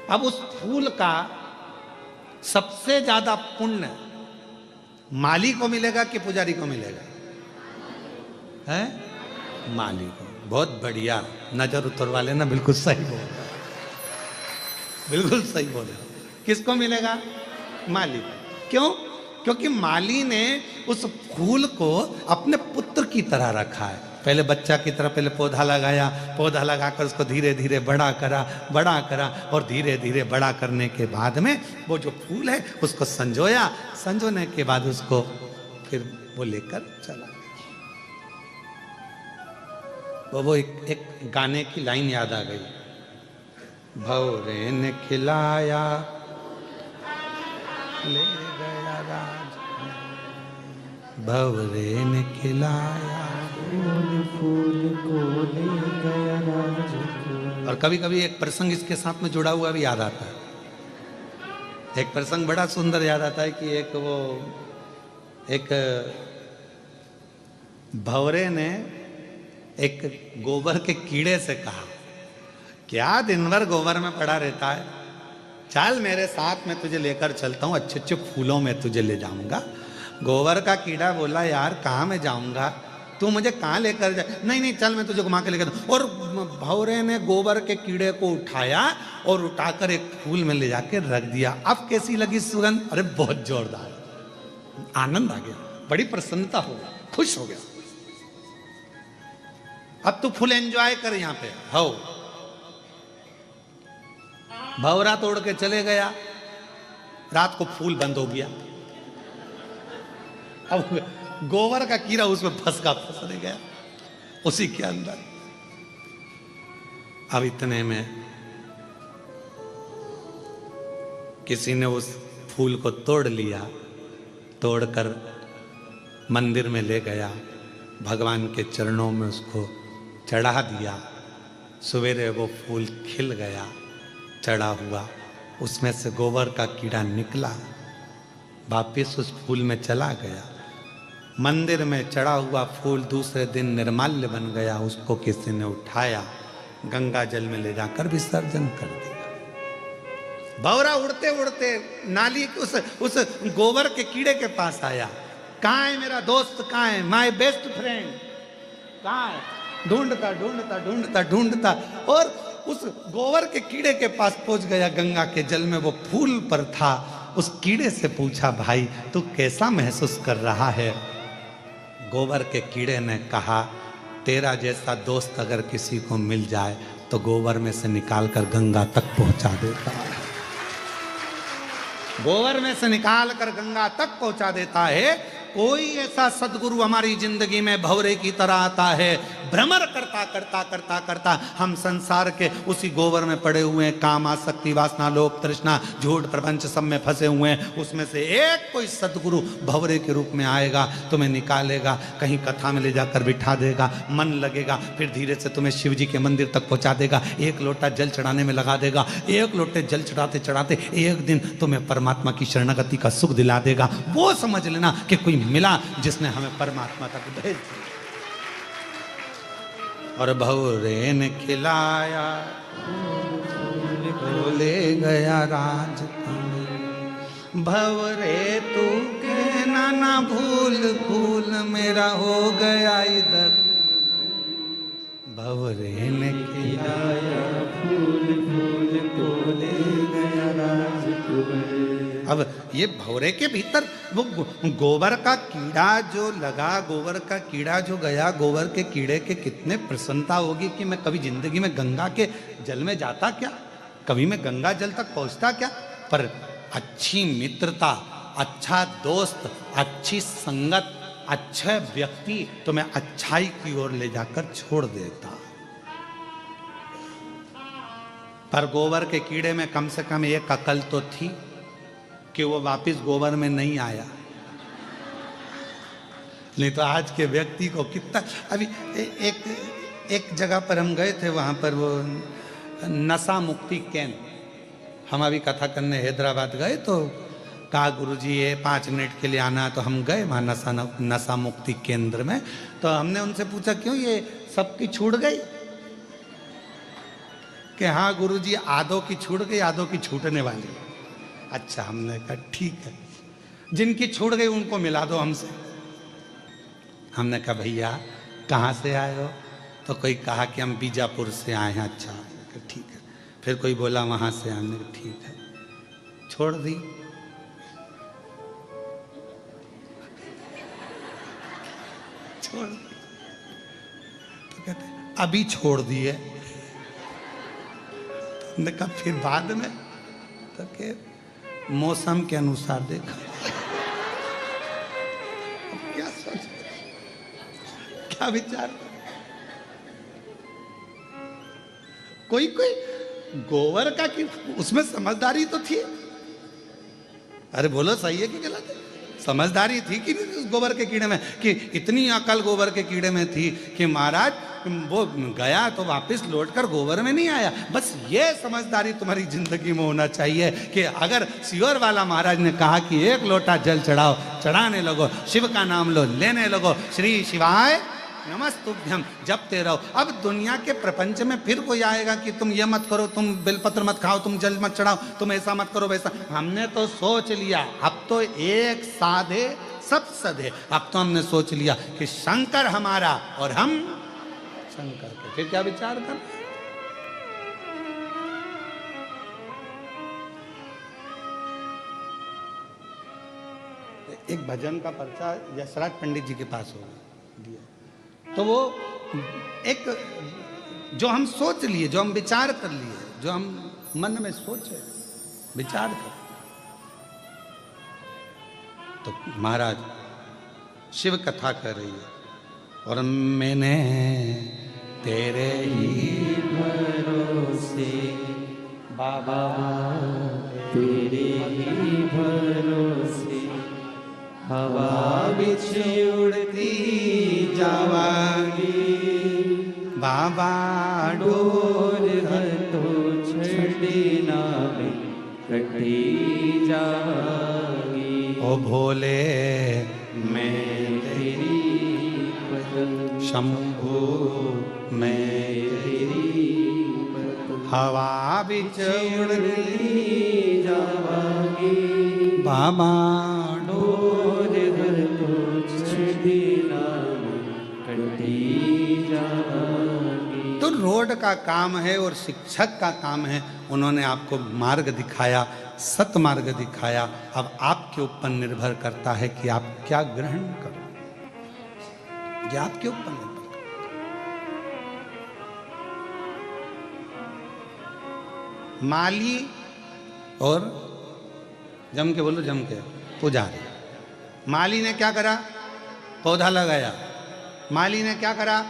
अब उस फूल का सबसे ज्यादा पुण्य माली को मिलेगा कि पुजारी को मिलेगा? है माली को। बहुत बढ़िया, नजर उतर वाले ना, बिल्कुल सही बोल, बिल्कुल सही बोले। किसको मिलेगा? माली को। क्यों? क्योंकि माली ने उस फूल को अपने पुत्र की तरह रखा है। पहले बच्चा की तरह पहले पौधा लगाया, पौधा लगाकर उसको धीरे धीरे बड़ा करा, बड़ा करा और धीरे धीरे बड़ा करने के बाद में वो जो फूल है उसको संजोया, संजोने के बाद उसको फिर वो लेकर चला। वो एक गाने की लाइन याद आ गई, भंवरे ने खिलाया ले गया राज, भंवरे ने खिलाया फूल को ले गया राज को। और कभी कभी एक प्रसंग इसके साथ में जुड़ा हुआ भी याद आता है। एक प्रसंग बड़ा सुंदर याद आता है कि एक भंवरे ने एक गोबर के कीड़े से कहा, क्या दिन भर गोबर में पड़ा रहता है, चल मेरे साथ में तुझे लेकर चलता हूँ, अच्छे अच्छे फूलों में तुझे ले जाऊंगा। गोबर का कीड़ा बोला, यार कहाँ मैं जाऊंगा, तू मुझे कहाँ लेकर जा? नहीं नहीं चल मैं तुझे घुमा के लेकर। और भंवरे ने गोबर के कीड़े को उठाया और उठाकर एक फूल में ले जाके रख दिया। अब कैसी लगी सुगंध? अरे बहुत जोरदार, आनंद आ गया, बड़ी प्रसन्नता हो गई, खुश हो गया। अब तू फुल एंजॉय कर यहाँ पे हो। भंवरा तोड़ के चले गया, रात को फूल बंद हो गया। अब गोबर का कीड़ा उसमें फंस रह गया उसी के अंदर। अब इतने में किसी ने उस फूल को तोड़ लिया, तोड़कर मंदिर में ले गया, भगवान के चरणों में उसको चढ़ा दिया। सवेरे वो फूल खिल गया, चढ़ा हुआ, उसमें से गोबर का कीड़ा निकला, वापिस उस फूल में चला गया। मंदिर में चढ़ा हुआ फूल दूसरे दिन निर्माल्य बन गया। उसको किसी ने उठाया, गंगा जल में ले जाकर विसर्जन कर दिया। भंवरा उड़ते उड़ते नाली उस गोबर के कीड़े के पास आया। कहाँ है मेरा दोस्त, कहाँ है माय बेस्ट फ्रेंड, कहाँ है? ढूंढता ढूंढता ढूंढता ढूंढता और उस गोबर के कीड़े के पास पहुंच गया। गंगा के जल में वो फूल पर था। उस कीड़े से पूछा, भाई तू कैसा महसूस कर रहा है? गोबर के कीड़े ने कहा, तेरा जैसा दोस्त अगर किसी को मिल जाए तो गोबर में से निकालकर गंगा तक पहुंचा देता है। गोबर में से निकाल कर गंगा तक पहुंचा देता है। कोई ऐसा सदगुरु हमारी जिंदगी में भंवरे की तरह आता है, भ्रमर करता करता करता करता हम संसार के उसी गोबर में पड़े हुए हैं। काम, आसक्ति, वासना, लोभ, तृष्णा, झूठ, प्रपंच सब में फंसे हुए हैं। उसमें से एक कोई सदगुरु भंवरे के रूप में आएगा, तुम्हें निकालेगा, कहीं कथा में ले जाकर बिठा देगा, मन लगेगा, फिर धीरे से तुम्हें शिव जी के मंदिर तक पहुंचा देगा, एक लोटा जल चढ़ाने में लगा देगा। एक लोटे जल चढ़ाते चढ़ाते एक दिन तुम्हें परमात्मा की शरणागति का सुख दिला देगा। वो समझ लेना कि कोई मिला जिसने हमें परमात्मा तक भेज दिया। और भंवरे ने खिलाया, ले गया राज, भंवरे तू के नाना भूल भूल मेरा हो गया इधर। भंवरे ने खिलाया फूल फूल को ले गया राज तुम्हें। अब ये भंवरे के भीतर वो गोबर का कीड़ा जो लगा, गोबर का कीड़ा जो गया, गोबर के कीड़े के कितने प्रसन्नता होगी कि मैं कभी जिंदगी में गंगा के जल में जाता क्या, कभी मैं गंगा जल तक पहुंचता क्या। पर अच्छी मित्रता, अच्छा दोस्त, अच्छी संगत, अच्छे व्यक्ति तुम्हें अच्छाई की ओर ले जाकर छोड़ देता। पर गोबर के कीड़े में कम से कम एक अकल तो थी कि वो वापस गोबर में नहीं आया। नहीं तो आज के व्यक्ति को कितना, अभी एक जगह पर हम गए थे, वहां पर वो नशा मुक्ति केंद्र, हम अभी कथा करने हैदराबाद गए तो कहा गुरुजी ये 5 मिनट के लिए आना, तो हम गए वहाँ नशा मुक्ति केंद्र में। तो हमने उनसे पूछा क्यों ये सबकी छूट गई? कि हाँ गुरुजी आधों की छूट गई, आधों की छूटने वाली। अच्छा, हमने कहा ठीक है, जिनकी छूट गई उनको मिला दो हमसे। हमने कहा भैया कहाँ से आए हो? तो कोई कहा कि हम बीजापुर से आए हैं। अच्छा ठीक है। फिर कोई बोला वहाँ से, हमने कहा ठीक है, छोड़ दी। छोड़ दी तो कहते अभी छोड़ दिए। तो हमने कहा फिर बाद में? तो के मौसम के अनुसार देखा। क्या सोच, क्या विचार? कोई कोई गोबर का कि उसमें समझदारी तो थी। अरे बोलो सही है कि गलत है? समझदारी थी कि नहीं उस गोबर के कीड़े में? कि इतनी अकल गोबर के कीड़े में थी कि महाराज वो गया तो वापस लौटकर गोबर में नहीं आया। बस ये समझदारी तुम्हारी जिंदगी में होना चाहिए कि अगर शिवर वाला महाराज ने कहा कि एक लोटा जल चढ़ाओ, चढ़ाने लगो, शिव का नाम लो, लेने लगो, श्री शिवाय नमस्तुभ्यम जपते रहो। अब दुनिया के प्रपंच में फिर कोई आएगा कि तुम ये मत करो, तुम बेलपत्र मत खाओ, तुम जल मत चढ़ाओ, तुम ऐसा मत करो वैसा। हमने तो सोच लिया, अब तो एक साधे सब सधे। अब तो हमने सोच लिया कि शंकर हमारा और हम शंकर के। फिर क्या विचार कर? एक भजन का पर्चा यशराज पंडित जी के पास होगा दिया, तो वो एक जो हम सोच लिए, जो हम विचार कर लिए, जो हम मन में सोचे, विचार कर। तो महाराज शिव कथा कर रही है, और मैंने तेरे ही भरोसे बाबा, तेरे ही भरोसे हवा बिछ उड़ती जावांगी, बाबा डोर है तो छड़ी ना में कटी जावांगी। ओ भोले मैं तेरी पतंग शंभु मैं तेरी हवा बिच उड़ती जावांगी, बाबा डोर घर तो छड़ी ना में कटी जावांगी। तो रोड का काम है और शिक्षक का काम है, उन्होंने आपको मार्ग दिखाया, सतमार्ग दिखाया। अब आपके ऊपर निर्भर करता है कि आप क्या ग्रहण करो, ये आपके ऊपर निर्भर करता है। माली और जम के बोलो, जम के पुजारी। माली ने क्या करा? पौधा लगाया। माली ने क्या करा?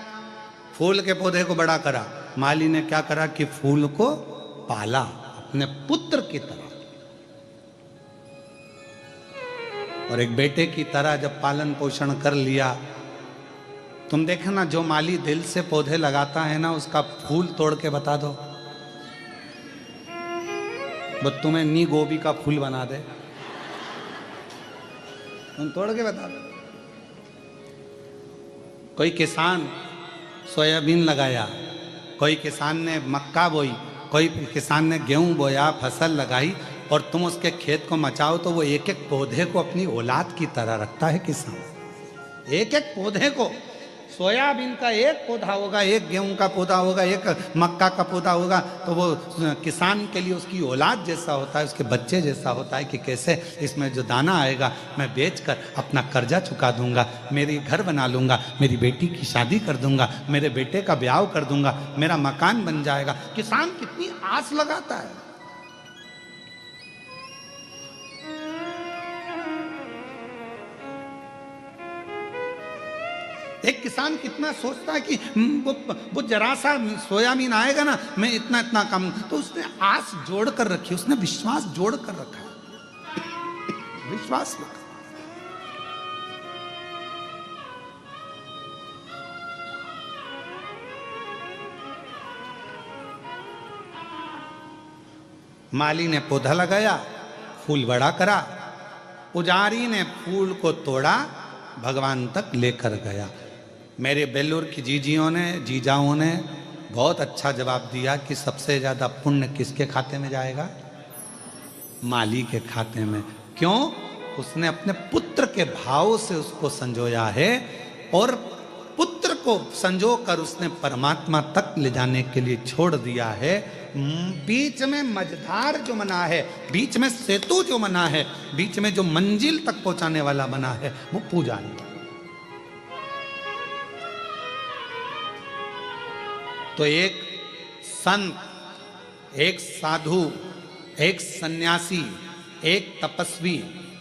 फूल के पौधे को बड़ा करा। माली ने क्या करा कि फूल को पाला अपने पुत्र की तरह, और एक बेटे की तरह जब पालन पोषण कर लिया। तुम देखना, जो माली दिल से पौधे लगाता है ना, उसका फूल तोड़ के बता दो, वो तुम्हें नी गोभी का फूल बना दे, तुम तोड़ के बता दो। कोई किसान सोयाबीन लगाया, कोई किसान ने मक्का बोई, कोई किसान ने गेहूं बोया, फसल लगाई, और तुम उसके खेत को मचाओ तो वो एक एक पौधे को अपनी औलाद की तरह रखता है किसान। एक एक पौधे को, सोयाबीन का एक पौधा होगा, एक गेहूं का पौधा होगा, एक मक्का का पौधा होगा, तो वो किसान के लिए उसकी औलाद जैसा होता है, उसके बच्चे जैसा होता है कि कैसे इसमें जो दाना आएगा मैं बेचकर अपना कर्जा चुका दूंगा, मेरी घर बना लूंगा, मेरी बेटी की शादी कर दूंगा, मेरे बेटे का ब्याह कर दूंगा, मेरा मकान बन जाएगा। किसान कितनी आस लगाता है। एक किसान कितना सोचता है कि वो जरा सा सोयाबीन आएगा ना, मैं इतना इतना कम, तो उसने आस जोड़ कर रखी, उसने विश्वास जोड़ कर रखा, विश्वास रखा। माली ने पौधा लगाया, फूल बड़ा करा, पुजारी ने फूल को तोड़ा, भगवान तक लेकर गया। मेरे बेल्लूर की जीजाओं ने बहुत अच्छा जवाब दिया कि सबसे ज़्यादा पुण्य किसके खाते में जाएगा? माली के खाते में। क्यों? उसने अपने पुत्र के भाव से उसको संजोया है, और पुत्र को संजो कर उसने परमात्मा तक ले जाने के लिए छोड़ दिया है। बीच में मझधार जो बना है, बीच में सेतु जो बना है, बीच में जो मंजिल तक पहुंचाने वाला बना है, वो पुजारी। तो एक संत, एक साधु, एक सन्यासी, एक तपस्वी,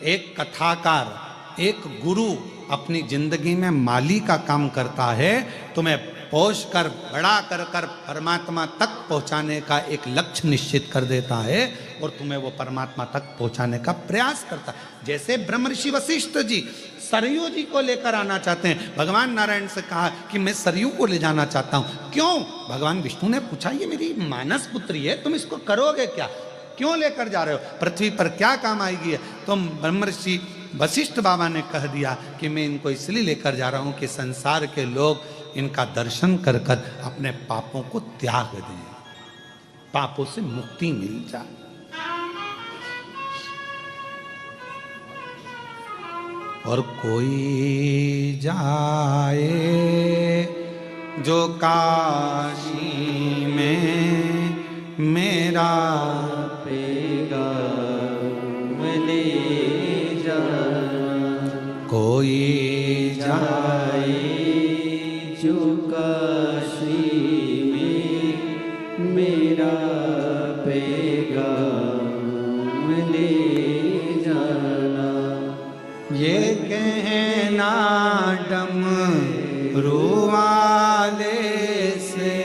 एक कथाकार, एक गुरु अपनी जिंदगी में माली का काम करता है, तुम्हें पोष कर बड़ा कर कर परमात्मा तक पहुंचाने का एक लक्ष्य निश्चित कर देता है, और तुम्हें वो परमात्मा तक पहुंचाने का प्रयास करता है। जैसे ब्रह्म ऋषि वशिष्ठ जी सरयू जी को लेकर आना चाहते हैं। भगवान नारायण से कहा कि मैं सरयू को ले जाना चाहता हूं। क्यों? भगवान विष्णु ने पूछा, ये मेरी मानस पुत्री है, तुम इसको करोगे क्या? क्यों लेकर जा रहे हो? पृथ्वी पर क्या काम आएगी? तो ब्रह्म ऋषि वशिष्ठ बाबा ने कह दिया कि मैं इनको इसलिए लेकर जा रहा हूं कि संसार के लोग इनका दर्शन कर कर अपने पापों को त्याग दें, पापों से मुक्ति मिल जाए। और कोई जाए जो काशी में मेरा पेगा ले जा, कोई जाए जो काशी में मेरा पेगा गाँव ले जाना। ये कहना डमरू वाले से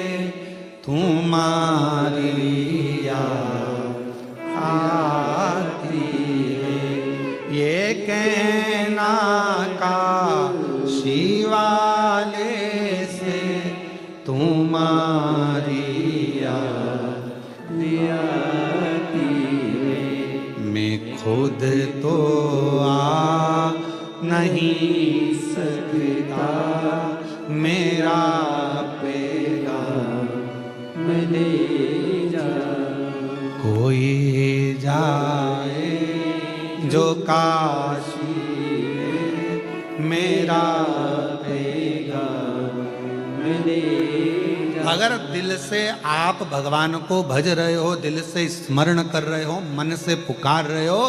तुम्हारी याद आती है। ये कहना काशी वाले से तुम्हारी याद आती है। मैं खुद तो आ नहीं सकता मेरा पैगाम ले जाना। कोई जाए जो काशी में मेरा पैगाम ले जाना। अगर दिल से आप भगवान को भज रहे हो, दिल से स्मरण कर रहे हो, मन से पुकार रहे हो,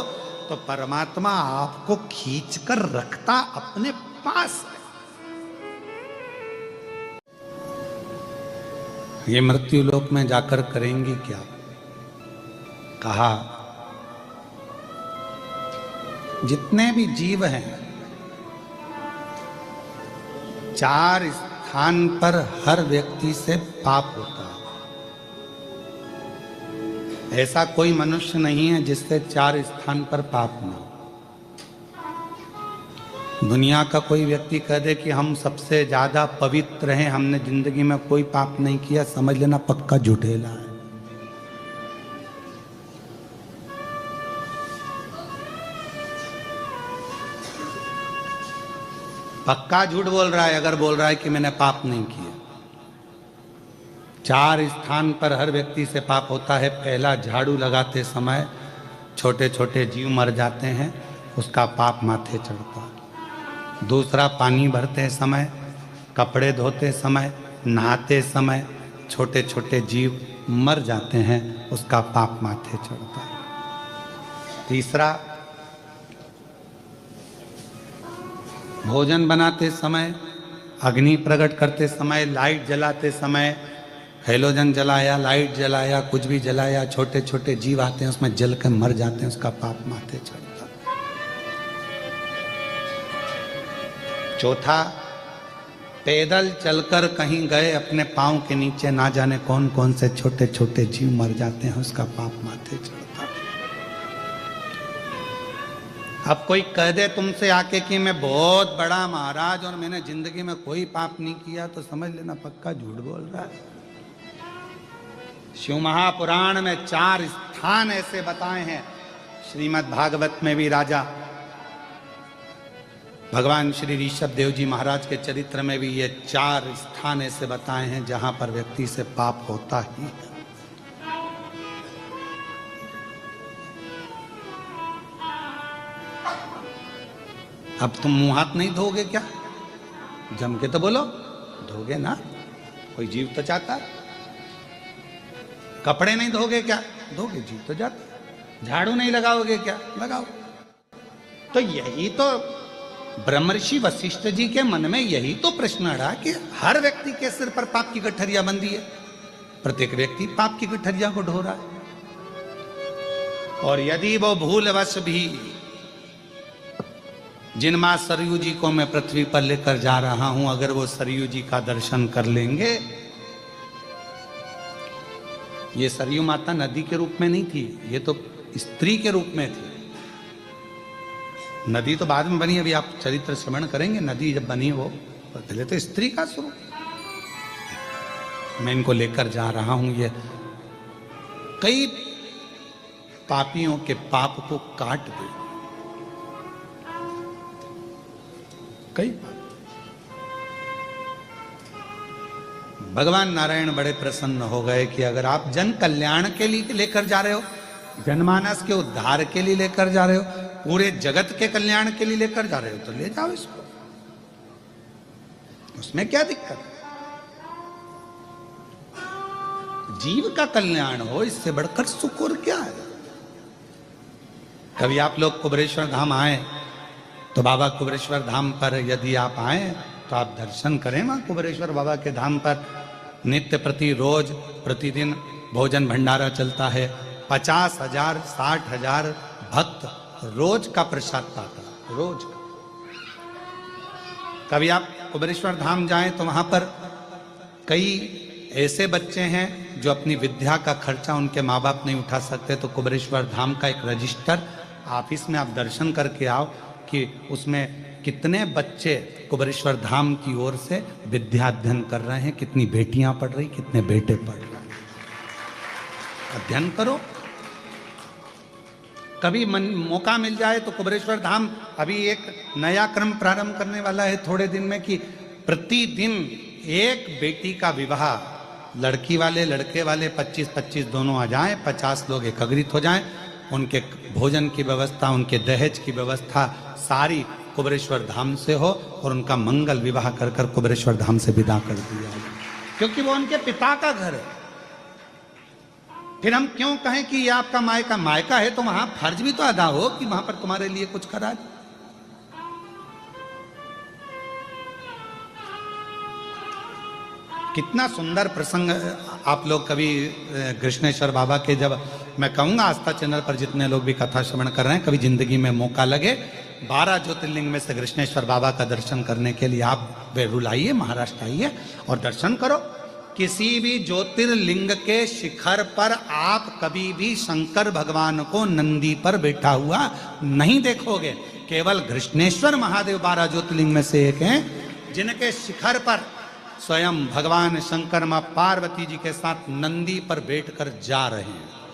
तो परमात्मा आपको खींच कर रखता अपने पास है। ये मृत्यु लोक में जाकर करेंगे क्या? कहा जितने भी जीव हैं, 4 स्थान पर हर व्यक्ति से पाप होता है। ऐसा कोई मनुष्य नहीं है जिससे 4 स्थान पर पाप ना हो। दुनिया का कोई व्यक्ति कह दे कि हम सबसे ज्यादा पवित्र हैं, हमने जिंदगी में कोई पाप नहीं किया, समझ लेना पक्का झूठेला है। पक्का झूठ बोल रहा है अगर बोल रहा है कि मैंने पाप नहीं किया। 4 स्थान पर हर व्यक्ति से पाप होता है। पहला, झाड़ू लगाते समय छोटे छोटे जीव मर जाते हैं, उसका पाप माथे चढ़ता है। दूसरा, पानी भरते समय, कपड़े धोते समय, नहाते समय छोटे छोटे जीव मर जाते हैं, उसका पाप माथे चढ़ता है। तीसरा, भोजन बनाते समय, अग्नि प्रकट करते समय, लाइट जलाते समय, हेलोजन जलाया, लाइट जलाया, कुछ भी जलाया, छोटे छोटे जीव आते हैं उसमें जल कर मर जाते हैं, उसका पाप माथे चढ़ता है। चौथा, पैदल चलकर कहीं गए, अपने पांव के नीचे ना जाने कौन कौन से छोटे छोटे जीव मर जाते हैं, उसका पाप माथे चढ़ता है। अब कोई कह दे तुमसे आके कि मैं बहुत बड़ा महाराज और मैंने जिंदगी में कोई पाप नहीं किया, तो समझ लेना पक्का झूठ बोल रहा है। शिव महापुराण में 4 स्थान ऐसे बताए हैं, श्रीमद् भागवत में भी राजा भगवान श्री ऋषभ देव जी महाराज के चरित्र में भी ये 4 स्थान ऐसे बताए हैं जहां पर व्यक्ति से पाप होता ही है। अब तुम मुंह हाथ नहीं धोगे क्या? जम के तो बोलो, धोगे ना, कोई जीव तो चाहता है। कपड़े नहीं धोगे क्या? धोगे, जीव तो जाता। झाड़ू नहीं लगाओगे क्या? लगाओ। तो यही तो ब्रह्मर्षि वशिष्ठ जी के मन में यही तो प्रश्न रहा कि हर व्यक्ति के सिर पर पाप की गठरिया बंधी है, प्रत्येक व्यक्ति पाप की गठरिया को ढो रहा है। और यदि वो भूलवश भी जिन मां सरयू जी को मैं पृथ्वी पर लेकर जा रहा हूं, अगर वो सरयू जी का दर्शन कर लेंगे, ये सरयू माता नदी के रूप में नहीं थी, ये तो स्त्री के रूप में थी। नदी तो बाद में बनी, अभी आप चरित्र श्रवण करेंगे, नदी जब बनी वो पहले तो स्त्री का स्वरूप। मैं इनको लेकर जा रहा हूं, ये कई पापियों के पाप को काट दे, कई। भगवान नारायण बड़े प्रसन्न हो गए कि अगर आप जन कल्याण के लिए लेकर जा रहे हो, जनमानस के उद्धार के लिए लेकर जा रहे हो, पूरे जगत के कल्याण के लिए लेकर जा रहे हो, तो ले जाओ इसको, उसमें क्या दिक्कत? जीव का कल्याण हो, इससे बढ़कर सुख और क्या है? कभी आप लोग कुबेरेश्वर धाम आए तो बाबा कुबेरेश्वर धाम पर यदि आप आए तो आप दर्शन करें। वहां कुबेरेश्वर बाबा के धाम पर नित्य प्रति रोज प्रतिदिन भोजन भंडारा चलता है, 50,000 60,000 भक्त रोज का प्रसाद पाता, रोज का। कभी आप कुबेरेश्वर धाम जाएं तो वहां पर कई ऐसे बच्चे हैं जो अपनी विद्या का खर्चा उनके माँ बाप नहीं उठा सकते, तो कुबेरेश्वर धाम का एक रजिस्टर ऑफिस में आप दर्शन करके आओ कि उसमें कितने बच्चे कुबेरेश्वर धाम की ओर से विद्या अध्ययन कर रहे हैं, कितनी बेटियां पढ़ रही, कितने बेटे पढ़ रहे हैं। अध्ययन करो। कभी मौका मिल जाए तो कुबेरेश्वर धाम अभी एक नया क्रम प्रारंभ करने वाला है थोड़े दिन में कि प्रतिदिन एक बेटी का विवाह, लड़की वाले लड़के वाले 25-25 दोनों आ जाएं, 50 लोग एकत्रित हो जाएं, उनके भोजन की व्यवस्था, उनके दहेज की व्यवस्था सारी कुबेरेश्वर धाम से हो और उनका मंगल विवाह कर कर कुबेरेश्वर धाम से विदा कर दिया जाए, क्योंकि वो उनके पिता का घर है। फिर हम क्यों कहें कि ये आपका मायका? मायका है तो वहां फर्ज भी तो अदा हो कि वहां पर तुम्हारे लिए कुछ करा जाए। कितना सुंदर प्रसंग। आप लोग कभी कृष्णेश्वर बाबा के, जब मैं कहूंगा आस्था चैनल पर जितने लोग भी कथा श्रवण कर रहे हैं, कभी जिंदगी में मौका लगे 12 ज्योतिर्लिंग में से कृष्णेश्वर बाबा का दर्शन करने के लिए आप बेरुल आइए, महाराष्ट्र आइए और दर्शन करो। किसी भी ज्योतिर्लिंग के शिखर पर आप कभी भी शंकर भगवान को नंदी पर बैठा हुआ नहीं देखोगे। केवल कृष्णेश्वर महादेव 12 ज्योतिर्लिंग में से एक हैं जिनके शिखर पर स्वयं भगवान शंकर मां पार्वती जी के साथ नंदी पर बैठकर जा रहे हैं।